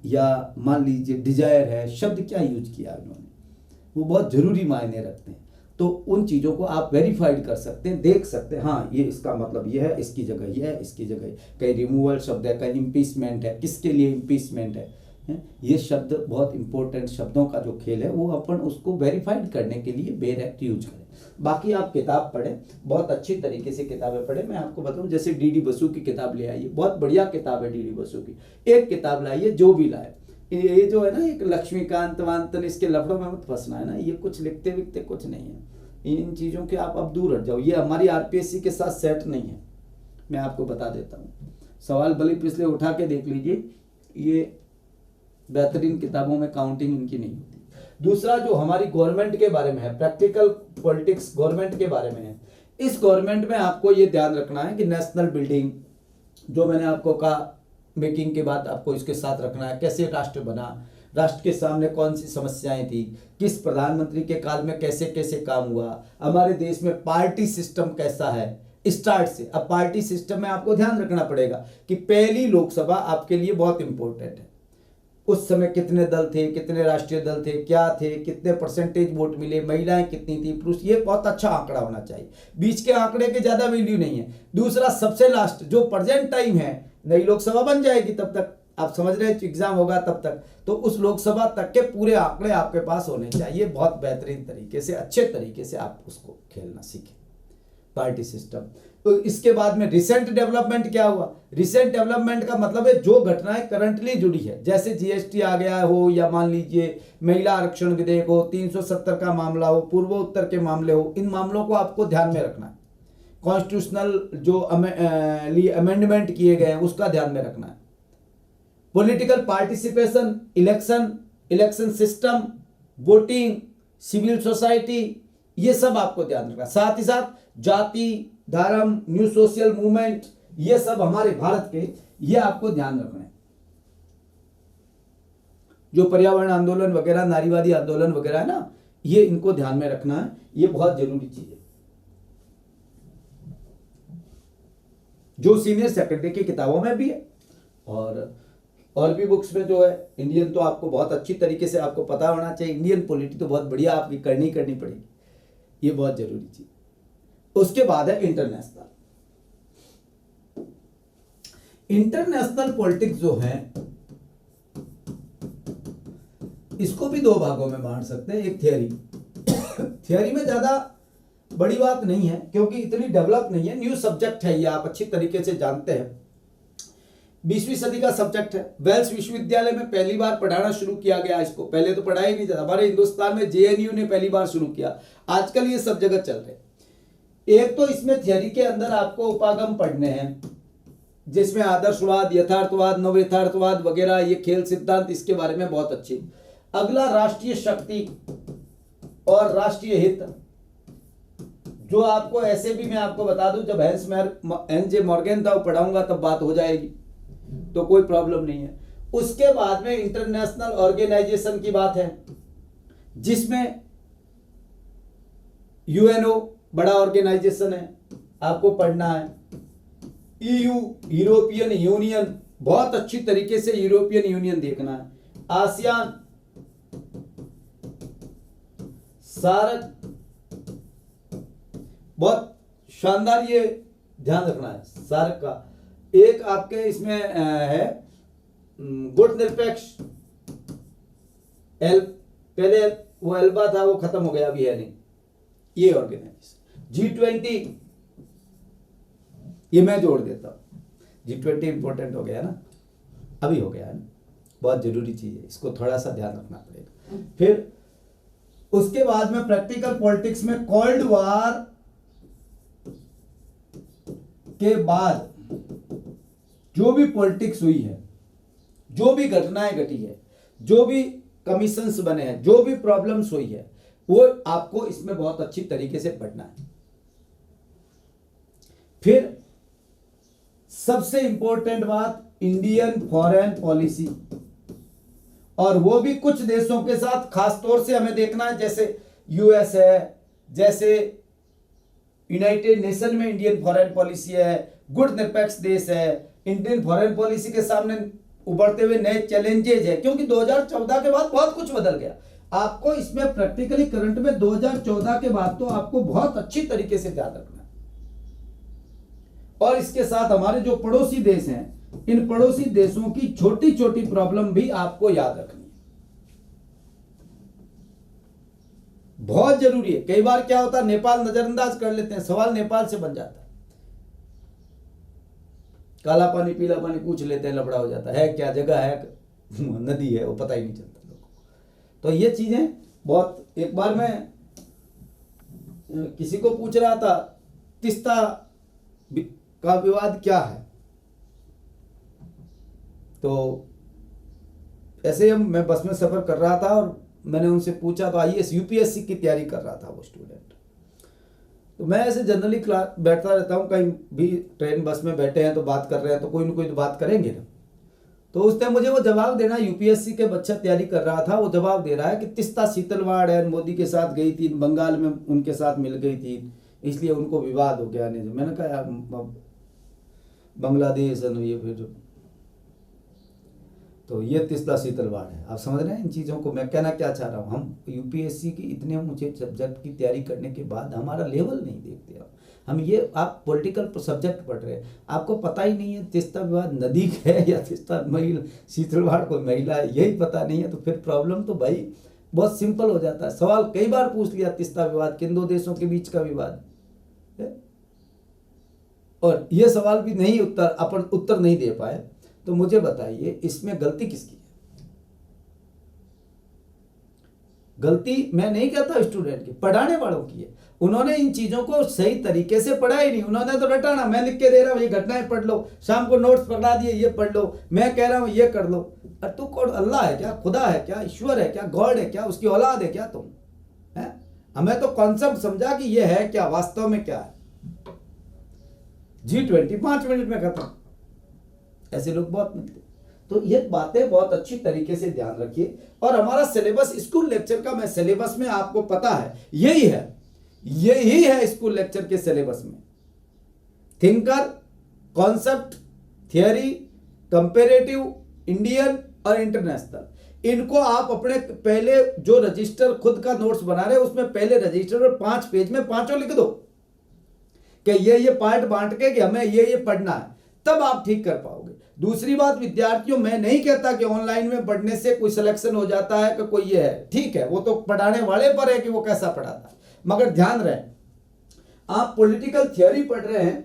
या मान लीजिए डिजायर है, शब्द क्या यूज किया उन्होंने, वो बहुत जरूरी मायने रखते हैं। तो उन चीज़ों को आप वेरीफाइड कर सकते हैं, देख सकते हैं। हाँ, ये इसका मतलब ये है, इसकी जगह ये है, इसकी जगह कहीं रिमूवल शब्द है, कहीं इम्पीचमेंट है, किसके लिए इम्पीचमेंट है। ये शब्द बहुत इंपॉर्टेंट शब्दों का जो खेल है वो अपन उसको वेरीफाइड करने के लिए बेयर एक्ट यूज करें। बाकी आप किताब पढ़ें, बहुत अच्छी तरीके से किताबें पढ़ें। मैं आपको बताऊं, जैसे डीडी बसु की किताब ले आइए, बहुत बढ़िया किताब है डीडी बसु की। एक किताब लाइए, जो भी लाए। ये जो है ना, एक लक्ष्मीकांत वांतन, इसके लफड़ों में मत फंसना है ना। ये कुछ लिखते विखते कुछ नहीं है, इन चीज़ों के आप अब दूर हट जाओ। ये हमारी आरपीएससी के साथ सेट नहीं है, मैं आपको बता देता हूँ। सवाल भले पिछले उठा के देख लीजिए, ये बेहतरीन किताबों में काउंटिंग इनकी नहीं होती। दूसरा जो हमारी गवर्नमेंट के बारे में है, प्रैक्टिकल पॉलिटिक्स गवर्नमेंट के बारे में है। इस गवर्नमेंट में आपको ये ध्यान रखना है कि नेशनल बिल्डिंग, जो मैंने आपको कहा मेकिंग के बाद आपको इसके साथ रखना है। कैसे राष्ट्र बना, राष्ट्र के सामने कौन सी समस्याएं थी, किस प्रधानमंत्री के काल में कैसे कैसे काम हुआ, हमारे देश में पार्टी सिस्टम कैसा है स्टार्ट से। अब पार्टी सिस्टम में आपको ध्यान रखना पड़ेगा कि पहली लोकसभा आपके लिए बहुत इंपॉर्टेंट है। उस समय कितने दल थे, कितने राष्ट्रीय दल थे, क्या थे, कितने परसेंटेज वोट मिले, महिलाएं कितनी थी, पुरुष, ये बहुत अच्छा आंकड़ा होना चाहिए। बीच के आंकड़े के ज्यादा वैल्यू नहीं है। दूसरा, सबसे लास्ट जो प्रेजेंट टाइम है, नई लोकसभा बन जाएगी तब तक, आप समझ रहे हैं, एग्जाम होगा तब तक, तो उस लोकसभा तक के पूरे आंकड़े आपके पास होने चाहिए। बहुत बेहतरीन तरीके से, अच्छे तरीके से आप उसको खेलना सीखें, पार्टी सिस्टम। तो इसके बाद में रिसेंट डेवलपमेंट क्या हुआ? रिसेंट डेवलपमेंट का मतलब है जो घटनाएं करंटली जुड़ी है, जैसे जीएसटी आ गया हो, या मान लीजिए महिला आरक्षण विधेयक हो, 370 का मामला हो, पूर्वोत्तर के मामले हो, इन मामलों को आपको ध्यान में रखना है। कॉन्स्टिट्यूशनल जो अमेंडमेंट किए गए हैं उसका ध्यान में रखना है। Political participation, election system, voting, civil society, ये सब आपको ध्यान रखना। साथ ही साथ जाति, धर्म, न्यू सोशल मूवमेंट, ये सब हमारे भारत के, ये आपको ध्यान रखना है। जो पर्यावरण आंदोलन वगैरह, नारीवादी आंदोलन वगैरह है ना, ये इनको ध्यान में रखना है। ये बहुत जरूरी चीज है, जो सीनियर सेकेंडरी की किताबों में भी है और भी बुक्स में जो है। इंडियन तो आपको बहुत अच्छी तरीके से आपको पता होना चाहिए। इंडियन पॉलिटी तो बहुत बढ़िया आपकी करनी पड़ेगी, ये बहुत जरूरी चीज। उसके बाद है इंटरनेशनल पॉलिटिक्स जो है, इसको भी दो भागों में बांट सकते हैं। एक थियरी में ज्यादा बड़ी बात नहीं है क्योंकि इतनी डेवलप नहीं है, न्यू सब्जेक्ट है ये, आप अच्छी तरीके से जानते हैं। 20वीं सदी का सब्जेक्ट है। वेल्स विश्वविद्यालय में पहली बार पढ़ाना शुरू किया गया इसको, पहले तो पढ़ाया ही नहीं जाता। हमारे हिंदुस्तान में जेएनयू ने पहली बार शुरू किया, आजकल ये सब जगह चल रहे। एक तो इसमें थियरी के अंदर आपको उपागम पढ़ने हैं, जिसमें आदर्शवाद, यथार्थवाद, नव यथार्थवाद वगैरह, ये खेल सिद्धांत, इसके बारे में बहुत अच्छी। अगला राष्ट्रीय शक्ति और राष्ट्रीय हित, जो आपको ऐसे भी मैं आपको बता दूं, जब एन.जे. मॉर्गेनथाउ पढ़ाऊंगा तब बात हो जाएगी, तो कोई प्रॉब्लम नहीं है। उसके बाद में इंटरनेशनल ऑर्गेनाइजेशन की बात है, जिसमें यूएनओ बड़ा ऑर्गेनाइजेशन है, आपको पढ़ना है। ईयू, यूरोपियन यूनियन, बहुत अच्छी तरीके से यूरोपियन यूनियन देखना है। आसियान, सार्क, बहुत शानदार, ये ध्यान रखना है सार्क का। एक आपके इसमें है गुट निरपेक्ष, पहले वो एल्बा था, वो खत्म हो गया, अभी है नहीं, ये ऑर्गेनाइजेशन। G20 ये मैं जोड़ देता हूं, G20 इंपॉर्टेंट हो गया ना, अभी हो गया है ना, बहुत जरूरी चीज है, इसको थोड़ा सा ध्यान रखना पड़ेगा। फिर उसके बाद में प्रैक्टिकल पॉलिटिक्स में कोल्ड वॉर के बाद जो भी पॉलिटिक्स हुई है, जो भी घटनाएं घटी है, जो भी कमीशंस बने हैं, जो भी प्रॉब्लम्स हुई है, वो आपको इसमें बहुत अच्छी तरीके से पढ़ना है। फिर सबसे इंपॉर्टेंट बात, इंडियन फॉरेन पॉलिसी, और वो भी कुछ देशों के साथ खास तौर से हमें देखना है, जैसे यूएस है, जैसे यूनाइटेड नेशन में इंडियन फॉरेन पॉलिसी है, गुट निरपेक्ष देश है। इंडियन फॉरेन पॉलिसी के सामने उभरते हुए नए चैलेंजेज है, क्योंकि 2014 के बाद बहुत कुछ बदल गया। आपको इसमें प्रैक्टिकली करंट में 2014 के बाद तो आपको बहुत अच्छी तरीके से ध्यान रखना है। और इसके साथ हमारे जो पड़ोसी देश हैं, इन पड़ोसी देशों की छोटी छोटी प्रॉब्लम भी आपको याद रखनी है, बहुत जरूरी है। कई बार क्या होता है, नेपाल नजरअंदाज कर लेते हैं, सवाल नेपाल से बन जाता है, काला पानी पीला पानी पूछ लेते हैं, लफड़ा हो जाता है, क्या जगह है, नदी है, वो पता ही नहीं चलता लोगों को। तो ये चीजें बहुत, एक बार मैं किसी को पूछ रहा था, तीस्ता का विवाद क्या है, तो ऐसे हम, मैं बस में सफर कर रहा था और मैंने उनसे पूछा, तो आईएएस यूपीएससी की तैयारी कर रहा था वो स्टूडेंट। तो मैं ऐसे जनरली क्लास बैठता रहता हूँ, कहीं भी ट्रेन बस में बैठे हैं तो बात कर रहे हैं, तो कोई ना कोई तो बात करेंगे ना। तो उस टाइम मुझे वो जवाब देना, यूपीएससी के बच्चा तैयारी कर रहा था, वो जवाब दे रहा है कि तीस्ता सीतलवाड़ है, मोदी के साथ गई थी, बंगाल में उनके साथ मिल गई थी, इसलिए उनको विवाद हो गया। नहीं, मैंने कहा बांग्लादेश ये फिर, तो ये तीस्ता सीतलवाड़ है। आप समझ रहे हैं इन चीज़ों को, मैं कहना क्या चाह रहा हूँ। हम यूपीएससी की इतने ऊंचे सब्जेक्ट की तैयारी करने के बाद हमारा लेवल नहीं देखते हम ये, आप पॉलिटिकल सब्जेक्ट पढ़ रहे हैं, आपको पता ही नहीं है तीस्ता विवाद नदी है या तीस्ता महिला, सीतलवाड़ कोई महिला है, यही पता नहीं है, तो फिर प्रॉब्लम तो भाई बहुत सिंपल हो जाता है। सवाल कई बार पूछ लिया, तीस्ता विवाद किन दो देशों के बीच का विवाद है, और ये सवाल भी नहीं उत्तर नहीं दे पाए, तो मुझे बताइए इसमें गलती किसकी है? गलती मैं नहीं कहता स्टूडेंट की, पढ़ाने वालों की है। उन्होंने इन चीजों को सही तरीके से पढ़ा ही नहीं, उन्होंने तो रटाना, मैं लिख के दे रहा हूं ये घटनाएं पढ़ लो, शाम को नोट्स पकड़ा दिए ये पढ़ लो, मैं कह रहा हूं ये कर लो। अरे तू कौन, अल्लाह है क्या, खुदा है क्या, ईश्वर है क्या, गॉड है क्या, उसकी औलाद है क्या तुम? है, हमें तो कॉन्सेप्ट समझा कि ये है क्या, वास्तव में क्या है। G20 5 मिनट में खत्म, ऐसे लोग बहुत मिलते। तो ये बातें बहुत अच्छी तरीके से ध्यान रखिए। और हमारा सिलेबस स्कूल लेक्चर का, मैं सिलेबस में आपको पता है यही है स्कूल लेक्चर के सिलेबस में, thinker, concept, theory, comparative, Indian और इंटरनेशनल। इनको आप अपने पहले जो रजिस्टर खुद का नोट्स बना रहे हैं उसमें पहले रजिस्टर पर 5 पेज में पांचों लिख दो कि ये पार्ट बांट के कि हमें ये पढ़ना है, तब आप ठीक कर पाओगे। दूसरी बात, विद्यार्थियों, मैं नहीं कहता कि ऑनलाइन में पढ़ने से कोई सिलेक्शन हो जाता है कि कोई ये है, ठीक है, वो तो पढ़ाने वाले पर है कि वो कैसा पढ़ाता है, मगर ध्यान रहे आप पॉलिटिकल थियोरी पढ़ रहे हैं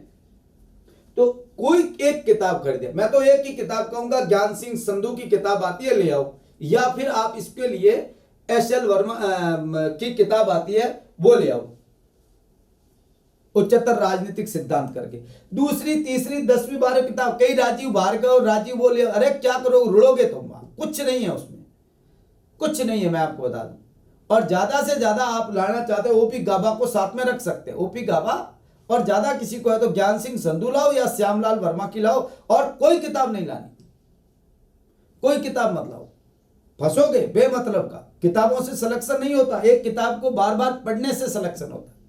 तो कोई एक किताब खरीदे, मैं तो एक ही किताब कहूंगा, ज्ञान सिंह संधू की किताब आती है ले आओ, या फिर आप इसके लिए एस.एल. वर्मा की किताब आती है वो ले आओ, उच्चतर राजनीतिक सिद्धांत करके। दूसरी तीसरी 10वीं 12वीं किताब, कई राजीव भार्गव, राजीव बोले, अरे क्या करो, रुड़ोगे तुम, कुछ नहीं है उसमें, कुछ नहीं है, मैं आपको बता दूं। और ज्यादा से ज्यादा आप लाना चाहते हो ओपी गाबा को साथ में रख सकते हैं, ओपी गाबा, और ज्यादा किसी को है तो ज्ञान सिंह संधू लाओ या श्यामलाल वर्मा की लाओ, और कोई किताब नहीं लानी, कोई किताब मत लाओ, फंसोगे बेमतलब का। किताबों से सिलेक्शन नहीं होता, एक किताब को बार बार पढ़ने से सिलेक्शन होता है।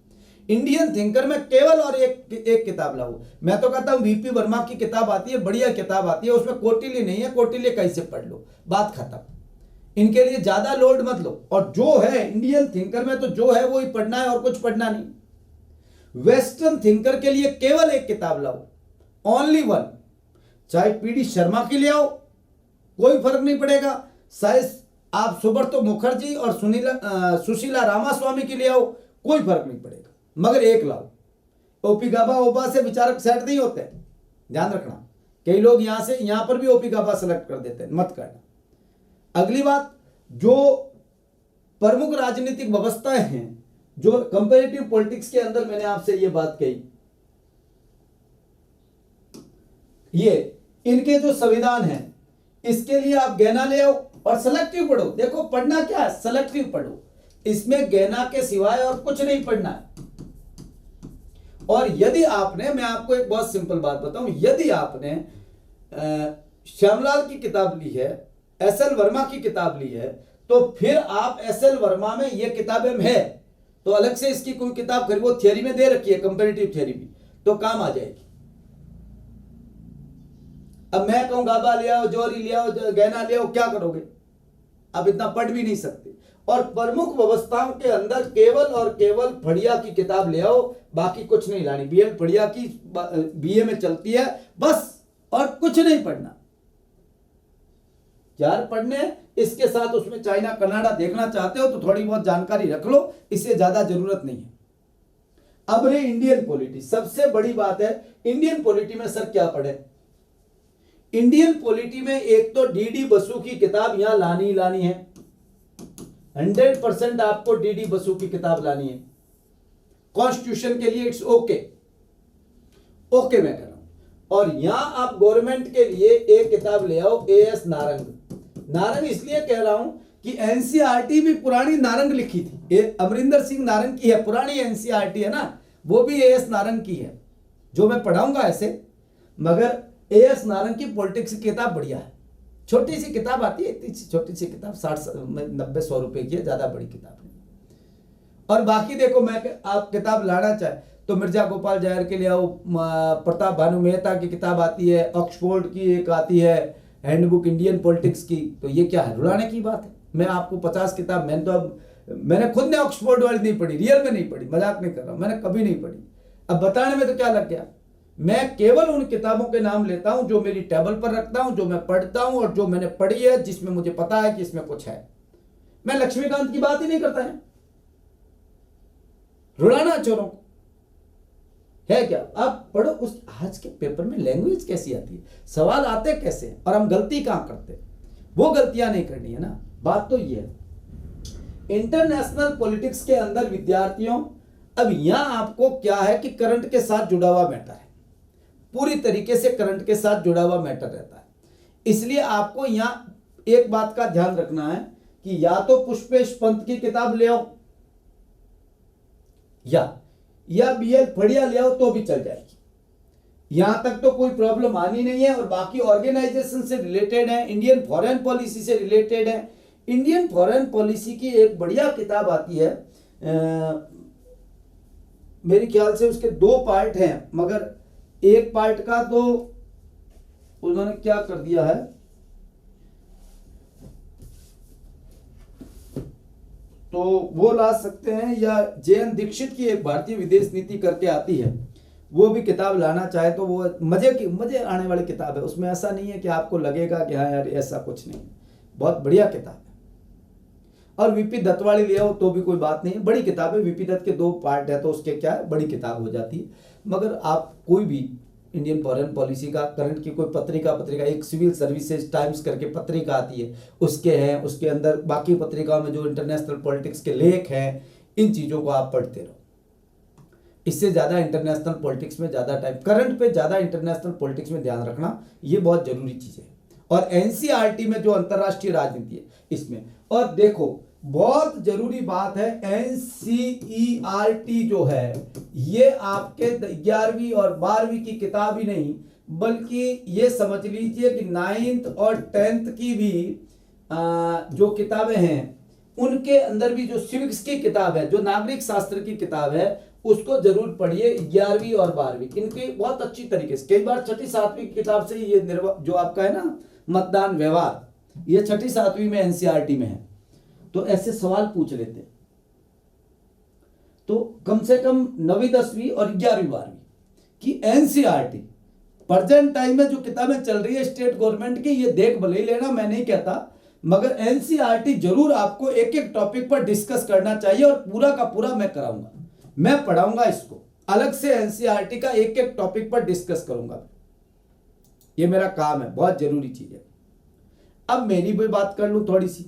इंडियन थिंकर में केवल और एक किताब लाओ। मैं तो कहता हूं वीपी वर्मा की किताब आती है, बढ़िया किताब आती है, उसमें कौटिल्य नहीं है, कौटिल्य कैसे पढ़ लो, बात खत्म। इनके लिए ज्यादा लोड मत लो, और जो है इंडियन थिंकर में तो जो है वो ही पढ़ना है और कुछ पढ़ना नहीं। वेस्टर्न थिंकर के लिए केवल एक किताब लाओ, ओनली वन, चाहे पीडी शर्मा की ले आओ, कोई फर्क नहीं पड़ेगा। शायद आप सुब्रतो मुखर्जी और सुशीला रामास्वामी के लिए आओ, कोई फर्क नहीं पड़ेगा, मगर एक लाओ। ओपी गाबा ओबा से विचारक सेट नहीं होते, ध्यान रखना। कई लोग यहां पर भी ओपी गाबा सेलेक्ट कर देते हैं, मत करना। अगली बात, जो प्रमुख राजनीतिक व्यवस्थाएं हैं, जो कंपैरेटिव पॉलिटिक्स के अंदर मैंने आपसे ये बात कही, ये इनके जो संविधान है, इसके लिए आप गहना ले आओ और सेलेक्टिव पढ़ो। देखो पढ़ना क्या है, सेलेक्टिव पढ़ो, इसमें गहना के सिवाय और कुछ नहीं पढ़ना है। और यदि आपने, मैं आपको एक बहुत सिंपल बात बताऊं, यदि आपने श्यामलाल की किताब ली है, एसएल वर्मा की किताब ली है, तो फिर आप एसएल वर्मा में ये किताबें है तो अलग से इसकी कोई किताब खरीदो, थियरी में दे रखी है, कंपैरेटिव थियरी भी, तो काम आ जाएगी। अब मैं कहूं गाबा ले आओ, जौहरी ले आओ, गहना ले आओ, क्या करोगे? आप इतना पढ़ भी नहीं सकते। और प्रमुख व्यवस्थाओं के अंदर केवल और केवल फड़िया की किताब ले आओ, बाकी कुछ नहीं लानी। बीएल फड़िया की बीए में चलती है बस, और कुछ नहीं पढ़ना। यार पढ़ने, इसके साथ उसमें चाइना कनाडा देखना चाहते हो तो थोड़ी बहुत जानकारी रख लो, इससे ज्यादा जरूरत नहीं है। अब रे इंडियन पॉलिटी, सबसे बड़ी बात है इंडियन पॉलिटी में सर क्या पढ़े? इंडियन पॉलिटी में एक तो डीडी बसु की किताब यहां लानी है, 100% आपको डीडी बसु की किताब लानी है। कॉन्स्टिट्यूशन के लिए इट्स ओके, मैं कह रहा हूं। और यहां आप गवर्नमेंट के लिए एक किताब ले आओ, एएस नारंग इसलिए कह रहा हूं कि एनसीईआरटी भी पुरानी नारंग लिखी थी, अमरिंदर सिंह नारंग की है, पुरानी एनसीईआरटी है ना, वो भी एएस नारंग की है, जो मैं पढ़ाऊंगा ऐसे। मगर एएस नारंग की पॉलिटिक्स की किताब बढ़िया है, छोटी सी किताब आती है, इतनी छोटी सी किताब, 60-90-100 रुपए की है, ज्यादा बड़ी किताब नहीं। और बाकी देखो, मैं आप किताब लाना चाहे तो मिर्जा गोपाल जायर के लिए आओ, प्रताप भानु मेहता की किताब आती है, ऑक्सफोर्ड की एक आती है हैंडबुक इंडियन पॉलिटिक्स की, तो ये क्या है, रुलाने की बात है? मैं आपको 50 किताब, मैंने खुद ने ऑक्सफोर्ड वाली नहीं पढ़ी, रियल में नहीं पढ़ी, मजाक नहीं कर रहा, मैंने कभी नहीं पढ़ी। अब बताने में तो क्या लग गया? मैं केवल उन किताबों के नाम लेता हूं जो मेरी टेबल पर रखता हूं, जो मैं पढ़ता हूं और जो मैंने पढ़ी है, जिसमें मुझे पता है कि इसमें कुछ है। मैं लक्ष्मीकांत की बात ही नहीं करता है, रुलाना चोरों को है क्या? आप पढ़ो उस आज के पेपर में लैंग्वेज कैसी आती है, सवाल आते कैसे हैं, और हम गलती कहां करते, वो गलतियां नहीं करनी है ना। बात तो ये है इंटरनेशनल पॉलिटिक्स के अंदर विद्यार्थियों, अब यहां आपको क्या है कि करंट के साथ जुड़ा हुआ मैटर है, पूरी तरीके से करंट के साथ जुड़ा हुआ मैटर रहता है। इसलिए आपको यहां एक बात का ध्यान रखना है कि या तो पुष्पेश पंत की किताब ले आओ या बीएल फड़िया ले आओ तो भी चल जाएगी, यहां तक तो कोई प्रॉब्लम आनी नहीं है। और बाकी ऑर्गेनाइजेशन से रिलेटेड है, इंडियन फॉरेन पॉलिसी से रिलेटेड है। इंडियन फॉरेन पॉलिसी की एक बढ़िया किताब आती है, मेरे ख्याल से उसके 2 पार्ट हैं, मगर एक पार्ट का तो उन्होंने क्या कर दिया है, तो वो ला सकते हैं, या जेएन दीक्षित की एक भारतीय विदेश नीति करके आती है, वो भी किताब लाना चाहे तो वो मजे आने वाली किताब है। उसमें ऐसा नहीं है कि आपको लगेगा कि हाँ यार ऐसा कुछ नहीं, बहुत बढ़िया किताब है। और वीपी दत्त वाली ले आओ तो भी कोई बात नहीं है, बड़ी किताब है। वीपी दत्त के 2 पार्ट है तो उसके क्या है, बड़ी किताब हो जाती है। मगर आप कोई भी इंडियन फॉरेन पॉलिसी का करंट की कोई पत्रिका एक सिविल सर्विसेज टाइम्स करके पत्रिका आती है, उसके हैं, उसके अंदर बाकी पत्रिकाओं में जो इंटरनेशनल पॉलिटिक्स के लेख हैं, इन चीज़ों को आप पढ़ते रहो। इससे ज़्यादा इंटरनेशनल पॉलिटिक्स में ज़्यादा टाइम, करंट पे ज़्यादा इंटरनेशनल पॉलिटिक्स में ध्यान रखना, ये बहुत जरूरी चीज़ है। और एनसीईआरटी में जो अंतर्राष्ट्रीय राजनीति है इसमें, और देखो बहुत जरूरी बात है, एनसीईआरटी जो है ये आपके 11वीं और 12वीं की किताब ही नहीं, बल्कि ये समझ लीजिए कि 9th और 10th की भी जो किताबें हैं उनके अंदर भी जो सिविक्स की किताब है, जो नागरिक शास्त्र की किताब है, उसको जरूर पढ़िए। 11वीं और 12वीं इनकी बहुत अच्छी तरीके से, कई बार 6ठी 7वीं की किताब से ये जो आपका है ना मतदान व्यवहार, ये 6ठी 7वीं में एनसीईआरटी में है, तो ऐसे सवाल पूछ लेते हैं। तो कम से कम 9वीं 10वीं और 11वीं 12वीं की एनसीईआरटी प्रेजेंट टाइम में जो किताबें चल रही है स्टेट गवर्नमेंट की, ये देख भले ही लेना, मैं नहीं कहता, मगर एनसीईआरटी जरूर आपको एक एक टॉपिक पर डिस्कस करना चाहिए और पूरा का पूरा मैं कराऊंगा, मैं पढ़ाऊंगा इसको अलग से, एनसीईआरटी का एक एक टॉपिक पर डिस्कस करूंगा, ये मेरा काम है, बहुत जरूरी चीज है। अब मेरी भी बात कर लूं थोड़ी सी।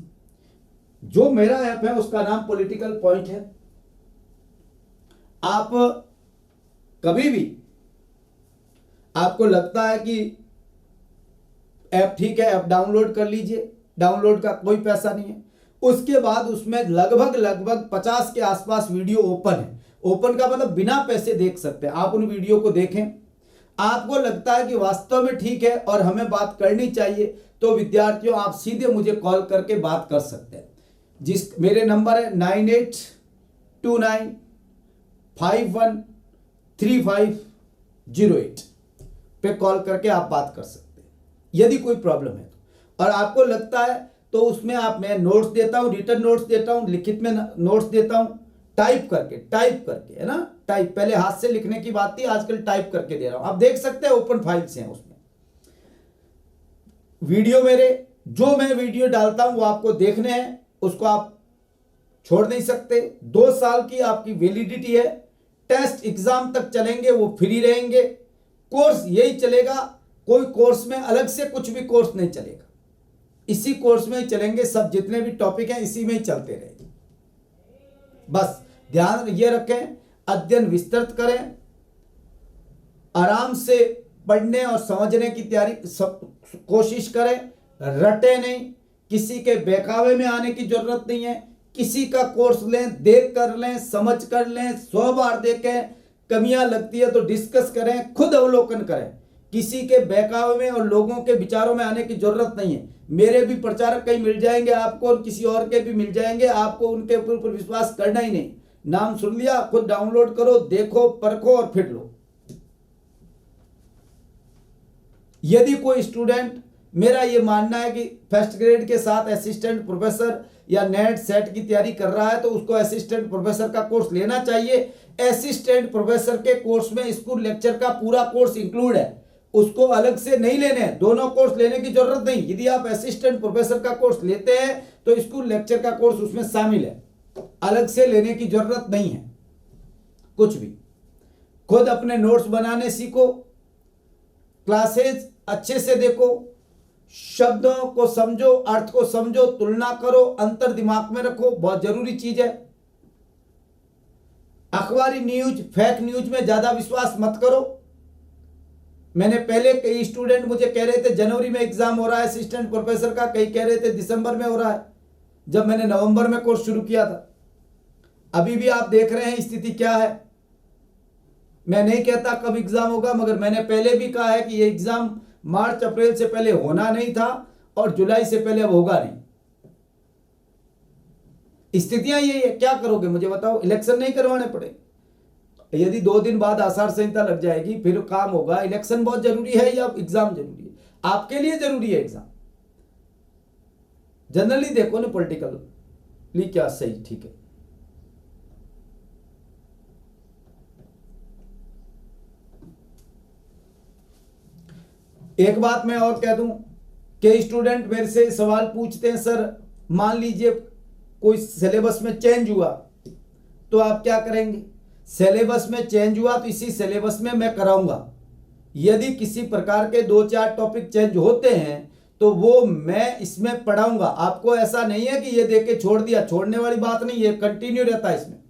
जो मेरा ऐप है उसका नाम पॉलिटिकल पॉइंट है। आप कभी भी आपको लगता है कि ऐप ठीक है, ऐप डाउनलोड कर लीजिए, डाउनलोड का कोई पैसा नहीं है। उसके बाद उसमें लगभग 50 के आसपास वीडियो ओपन है। ओपन का मतलब बिना पैसे देख सकते हैं, आप उन वीडियो को देखें। आपको लगता है कि वास्तव में ठीक है और हमें बात करनी चाहिए, तो विद्यार्थियों आप सीधे मुझे कॉल करके बात कर सकते हैं। मेरे नंबर है 9829513508 पे कॉल करके आप बात कर सकते हैं यदि कोई प्रॉब्लम है तो। और आपको लगता है तो उसमें मैं नोट्स देता हूं, रिटर्न नोट्स देता हूं, लिखित में नोट्स देता हूं, टाइप करके है ना, टाइप, पहले हाथ से लिखने की बात थी, आजकल टाइप करके दे रहा हूं। आप देख सकते हैं ओपन फाइल्स हैं उसमें। वीडियो जो मैं वीडियो डालता हूं वो आपको देखने हैं, उसको आप छोड़ नहीं सकते। 2 साल की आपकी वैलिडिटी है, टेस्ट एग्जाम तक चलेंगे, वो फ्री रहेंगे, कोर्स यही चलेगा, कोई कोर्स में अलग से कुछ भी कोर्स नहीं चलेगा, इसी कोर्स में ही चलेंगे, सब जितने भी टॉपिक हैं इसी में ही चलते रहेंगे। बस ध्यान ये रखें, अध्ययन विस्तृत करें, आराम से पढ़ने और समझने की तैयारी कोशिश करें, रटे नहीं, किसी के बहकावे में आने की जरूरत नहीं है। किसी का कोर्स लें, देख कर लें, समझ कर लें, 100 बार देखें, कमियां लगती है तो डिस्कस करें, खुद अवलोकन करें। किसी के बहकावे में और लोगों के विचारों में आने की जरूरत नहीं है। मेरे भी प्रचारक कई मिल जाएंगे आपको और किसी और के भी मिल जाएंगे, आपको उनके ऊपर विश्वास करना ही नहीं। नाम सुन लिया, खुद डाउनलोड करो, देखो, परखो और फिर लो। यदि कोई स्टूडेंट, मेरा यह मानना है कि फर्स्ट ग्रेड के साथ असिस्टेंट प्रोफेसर या नेट सेट की तैयारी कर रहा है तो उसको असिस्टेंट प्रोफेसर का कोर्स लेना चाहिए। असिस्टेंट प्रोफेसर के कोर्स में स्कूल लेक्चर का पूरा कोर्स इंक्लूड है, उसको अलग से नहीं लेने हैं, दोनों कोर्स लेने की जरूरत नहीं। यदि आप असिस्टेंट प्रोफेसर का कोर्स लेते हैं तो स्कूल लेक्चर का कोर्स उसमें शामिल है, अलग से लेने की जरूरत नहीं है कुछ भी। खुद अपने नोट्स बनाने सीखो, क्लासेज अच्छे से देखो, शब्दों को समझो, अर्थ को समझो, तुलना करो, अंतर दिमाग में रखो, बहुत जरूरी चीज है। अखबारी न्यूज, फेक न्यूज में ज्यादा विश्वास मत करो। मैंने पहले कई स्टूडेंट मुझे कह रहे थे जनवरी में एग्जाम हो रहा है असिस्टेंट प्रोफेसर का, कई कह रहे थे दिसंबर में हो रहा है, जब मैंने नवंबर में कोर्स शुरू किया था। अभी भी आप देख रहे हैं स्थिति क्या है। मैं नहीं कहता कब एग्जाम होगा, मगर मैंने पहले भी कहा है कि ये एग्जाम मार्च अप्रैल से पहले होना नहीं था और जुलाई से पहले अब होगा नहीं। स्थितियां यही है, क्या करोगे मुझे बताओ? इलेक्शन नहीं करवाने पड़े, यदि 2 दिन बाद आचार संहिता लग जाएगी फिर काम होगा। इलेक्शन बहुत जरूरी है या एग्जाम जरूरी है? आपके लिए जरूरी है एग्जाम। जनरली देखो ना, पॉलिटिकली क्या सही, ठीक है। एक बात मैं और कह दूं कि स्टूडेंट मेरे से सवाल पूछते हैं, सर मान लीजिए कोई सिलेबस में चेंज हुआ तो आप क्या करेंगे? सिलेबस में चेंज हुआ तो इसी सिलेबस में मैं कराऊंगा। यदि किसी प्रकार के 2-4 टॉपिक चेंज होते हैं तो वो मैं इसमें पढ़ाऊंगा। आपको ऐसा नहीं है कि ये देख के छोड़ दिया, छोड़ने वाली बात नहीं, ये कंटिन्यू रहता है इसमें।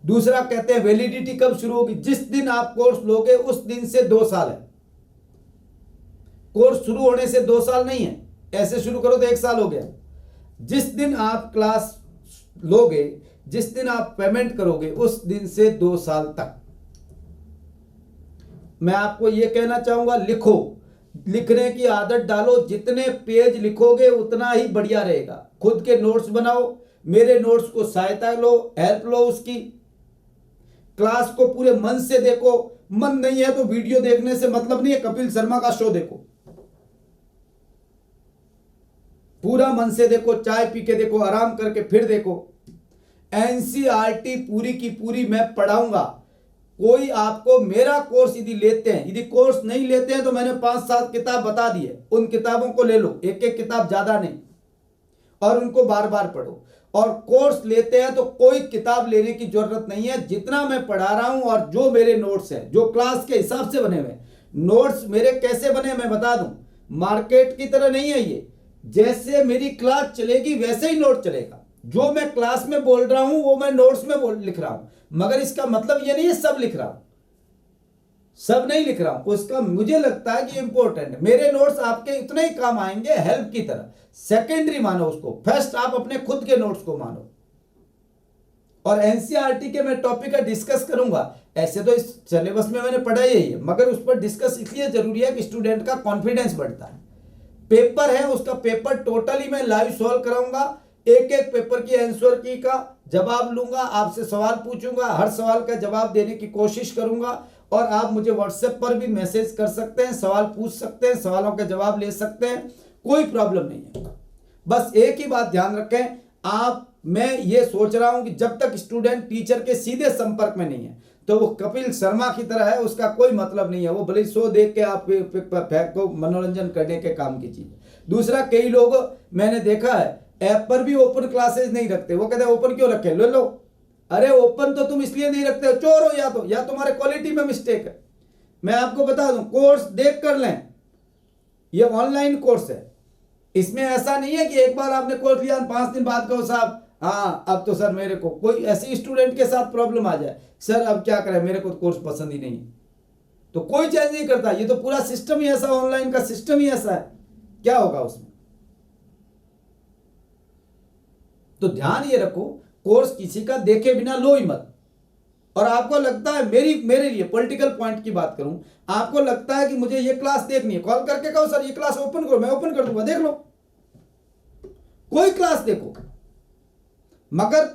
दूसरा कहते हैं वैलिडिटी कब शुरू होगी? जिस दिन आप कोर्स लोगे उस दिन से 2 साल है। कोर्स शुरू होने से 2 साल नहीं है, ऐसे शुरू करो तो 1 साल हो गया। जिस दिन आप क्लास लोगे, जिस दिन आप पेमेंट करोगे उस दिन से 2 साल तक। मैं आपको यह कहना चाहूंगा, लिखो, लिखने की आदत डालो। जितने पेज लिखोगे उतना ही बढ़िया रहेगा। खुद के नोट्स बनाओ, मेरे नोट्स को सहायता लो, हेल्प लो उसकी। क्लास को पूरे मन से देखो, मन नहीं है तो वीडियो देखने से मतलब नहीं है, कपिल शर्मा का शो देखो, पूरा मन से देखो, चाय पी के देखो, आराम करके फिर देखो। एनसीईआरटी पूरी की पूरी मैं पढ़ाऊंगा, कोई आपको मेरा कोर्स यदि लेते हैं, यदि कोर्स नहीं लेते हैं तो मैंने 5-7 किताब बता दी है, उन किताबों को ले लो, एक एक किताब ज्यादा नहीं, और उनको बार बार पढ़ो। और कोर्स लेते हैं तो कोई किताब लेने की जरूरत नहीं है, जितना मैं पढ़ा रहा हूं और जो मेरे नोट्स हैं, जो क्लास के हिसाब से बने हुए नोट्स मेरे कैसे बने मैं बता दूं, मार्केट की तरह नहीं है ये। जैसे मेरी क्लास चलेगी वैसे ही नोट चलेगा, जो मैं क्लास में बोल रहा हूं वो मैं नोट्स में लिख रहा हूं, मगर इसका मतलब ये नहीं है सब लिख रहा हूं, सब नहीं लिख रहा हूं, उसका मुझे लगता है कि इंपॉर्टेंट है। मेरे नोट्स आपके इतने ही काम आएंगे हेल्प की तरह, सेकेंडरी मानो उसको, फर्स्ट आप अपने खुद के नोट्स को मानो। और एनसीईआरटी के मैं टॉपिक का डिस्कस करूंगा, ऐसे तो इस सिलेबस में मैंने पढ़ा ही है, मगर उस पर डिस्कस इसलिए जरूरी है कि स्टूडेंट का कॉन्फिडेंस बढ़ता है। पेपर है उसका, पेपर टोटली मैं लाइव सॉल्व कराऊंगा, एक एक पेपर की आंसर की का जवाब लूंगा, आपसे सवाल पूछूंगा, हर सवाल का जवाब देने की कोशिश करूंगा। और आप मुझे व्हाट्सएप पर भी मैसेज कर सकते हैं, सवाल पूछ सकते हैं, सवालों का जवाब ले सकते हैं, कोई प्रॉब्लम नहीं है। बस एक ही बात ध्यान रखें, मैं ये सोच रहा हूं कि जब तक स्टूडेंट टीचर के सीधे संपर्क में नहीं है तो वो कपिल शर्मा की तरह है, उसका कोई मतलब नहीं है, वो भले शो देख के आप को मनोरंजन करने के काम की चीज। दूसरा, कई लोग मैंने देखा है ऐप पर भी ओपन क्लासेस नहीं रखते, वो कहते हैं ओपन क्यों रखे, ले लो। अरे ओपन तो तुम इसलिए नहीं रखते हो, चोर हो या तुम्हारे क्वालिटी में मिस्टेक है। मैं आपको बता दूं, कोर्स देख कर लें, ये ऑनलाइन कोर्स है, इसमें ऐसा नहीं है कि एक बार आपने कोर्स लिया 5 दिन बाद कहो साहब हाँ अब तो सर मेरे को, कोई ऐसी स्टूडेंट के साथ प्रॉब्लम आ जाए, सर अब क्या करें मेरे को कोर्स पसंद ही नहीं है, तो कोई चेंज नहीं करता, ये तो पूरा सिस्टम ही ऐसा, ऑनलाइन का सिस्टम ही ऐसा है, क्या होगा उसमें। तो ध्यान ये रखो, कोर्स किसी का देखे बिना लो ही मत। और आपको लगता है मेरे लिए पॉलिटिकल पॉइंट की बात करूं, आपको लगता है कि मुझे ये क्लास देखनी है, कॉल करके कहो सर ये क्लास ओपन करो, मैं ओपन कर दूंगा, देख लो, कोई क्लास देखो, मगर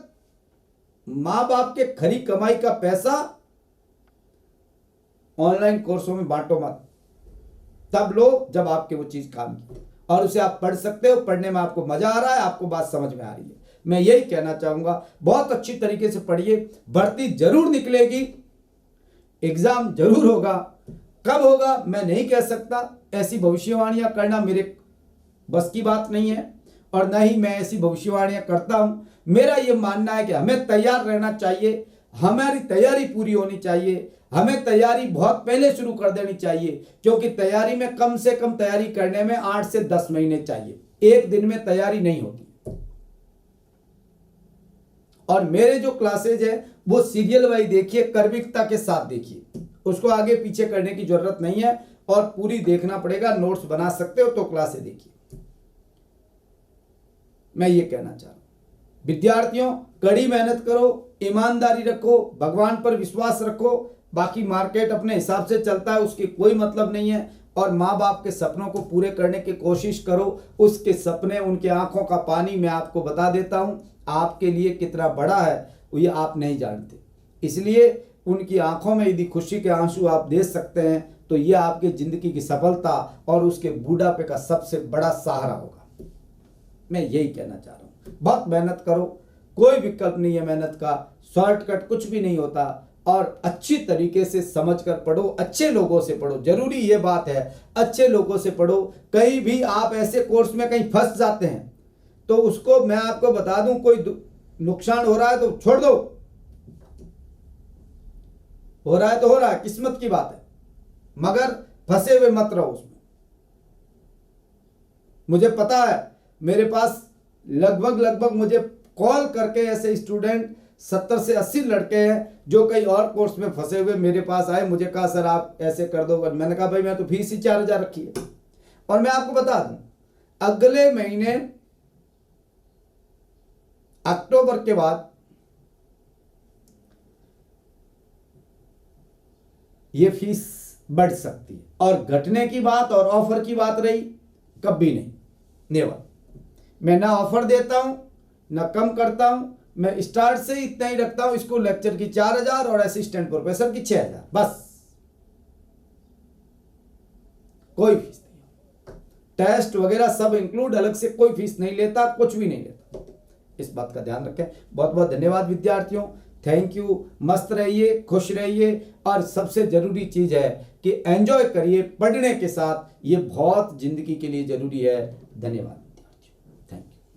मां बाप के खरी कमाई का पैसा ऑनलाइन कोर्सों में बांटो मत, तब लो जब आपके वो चीज काम की और उसे आप पढ़ सकते हो, पढ़ने में आपको मजा आ रहा है, आपको बात समझ में आ रही है। मैं यही कहना चाहूंगा, बहुत अच्छी तरीके से पढ़िए, भर्ती जरूर निकलेगी, एग्जाम जरूर होगा, कब होगा मैं नहीं कह सकता, ऐसी भविष्यवाणियां करना मेरे बस की बात नहीं है और न ही मैं ऐसी भविष्यवाणियां करता हूं। मेरा यह मानना है कि हमें तैयार रहना चाहिए, हमारी तैयारी पूरी होनी चाहिए, हमें तैयारी बहुत पहले शुरू कर देनी चाहिए, क्योंकि तैयारी में कम से कम तैयारी करने में 8 से 10 महीने चाहिए, एक दिन में तैयारी नहीं होगी। और मेरे जो क्लासेज है वो सीरियल वाइज देखिए, कर्मिकता के साथ देखिए, उसको आगे पीछे करने की जरूरत नहीं है और पूरी देखना पड़ेगा, नोट्स बना सकते हो तो क्लासेज देखिए। मैं ये कहना चाह रहा हूं, विद्यार्थियों कड़ी मेहनत करो, ईमानदारी रखो, भगवान पर विश्वास रखो, बाकी मार्केट अपने हिसाब से चलता है, उसकी कोई मतलब नहीं है। और माँ बाप के सपनों को पूरे करने की कोशिश करो, उसके सपने, उनके आंखों का पानी मैं आपको बता देता हूं आपके लिए कितना बड़ा है वो ये आप नहीं जानते, इसलिए उनकी आंखों में यदि खुशी के आंसू आप दे सकते हैं तो ये आपकी जिंदगी की सफलता और उसके बुढ़ापे का सबसे बड़ा सहारा होगा। मैं यही कहना चाह रहा हूं, बहुत मेहनत करो, कोई विकल्प नहीं है मेहनत का, शॉर्टकट कुछ भी नहीं होता, और अच्छी तरीके से समझकर पढ़ो, अच्छे लोगों से पढ़ो, जरूरी ये बात है अच्छे लोगों से पढ़ो। कहीं भी आप ऐसे कोर्स में कहीं फंस जाते हैं तो उसको मैं आपको बता दूं, कोई नुकसान हो रहा है तो छोड़ दो, हो रहा है तो हो रहा है, किस्मत की बात है, मगर फंसे हुए मत रहो उसमें। मुझे पता है मेरे पास लगभग मुझे कॉल करके ऐसे स्टूडेंट 70 से 80 लड़के हैं जो कई और कोर्स में फंसे हुए मेरे पास आए, मुझे कहा सर आप ऐसे कर दो, मैंने कहा भाई मैं तो फीस ही 4000 रखी है। और मैं आपको बता दूं, अगले महीने अक्टूबर के बाद यह फीस बढ़ सकती है, और घटने की बात और ऑफर की बात रही कभी नहीं, नेवर। मैं ना ऑफर देता हूं ना कम करता हूं, मैं स्टार्ट से इतना ही रखता हूं, इसको लेक्चर की 4000 और असिस्टेंट प्रोफेसर की 6000, बस, कोई फीस नहीं, टेस्ट वगैरह सब इंक्लूड, अलग से कोई फीस नहीं लेता, कुछ भी नहीं लेता, इस बात का ध्यान रखें। बहुत बहुत धन्यवाद विद्यार्थियों, थैंक यू। मस्त रहिए, खुश रहिए और सबसे ज़रूरी चीज़ है कि एंजॉय करिए पढ़ने के साथ, ये बहुत ज़िंदगी के लिए ज़रूरी है। धन्यवाद।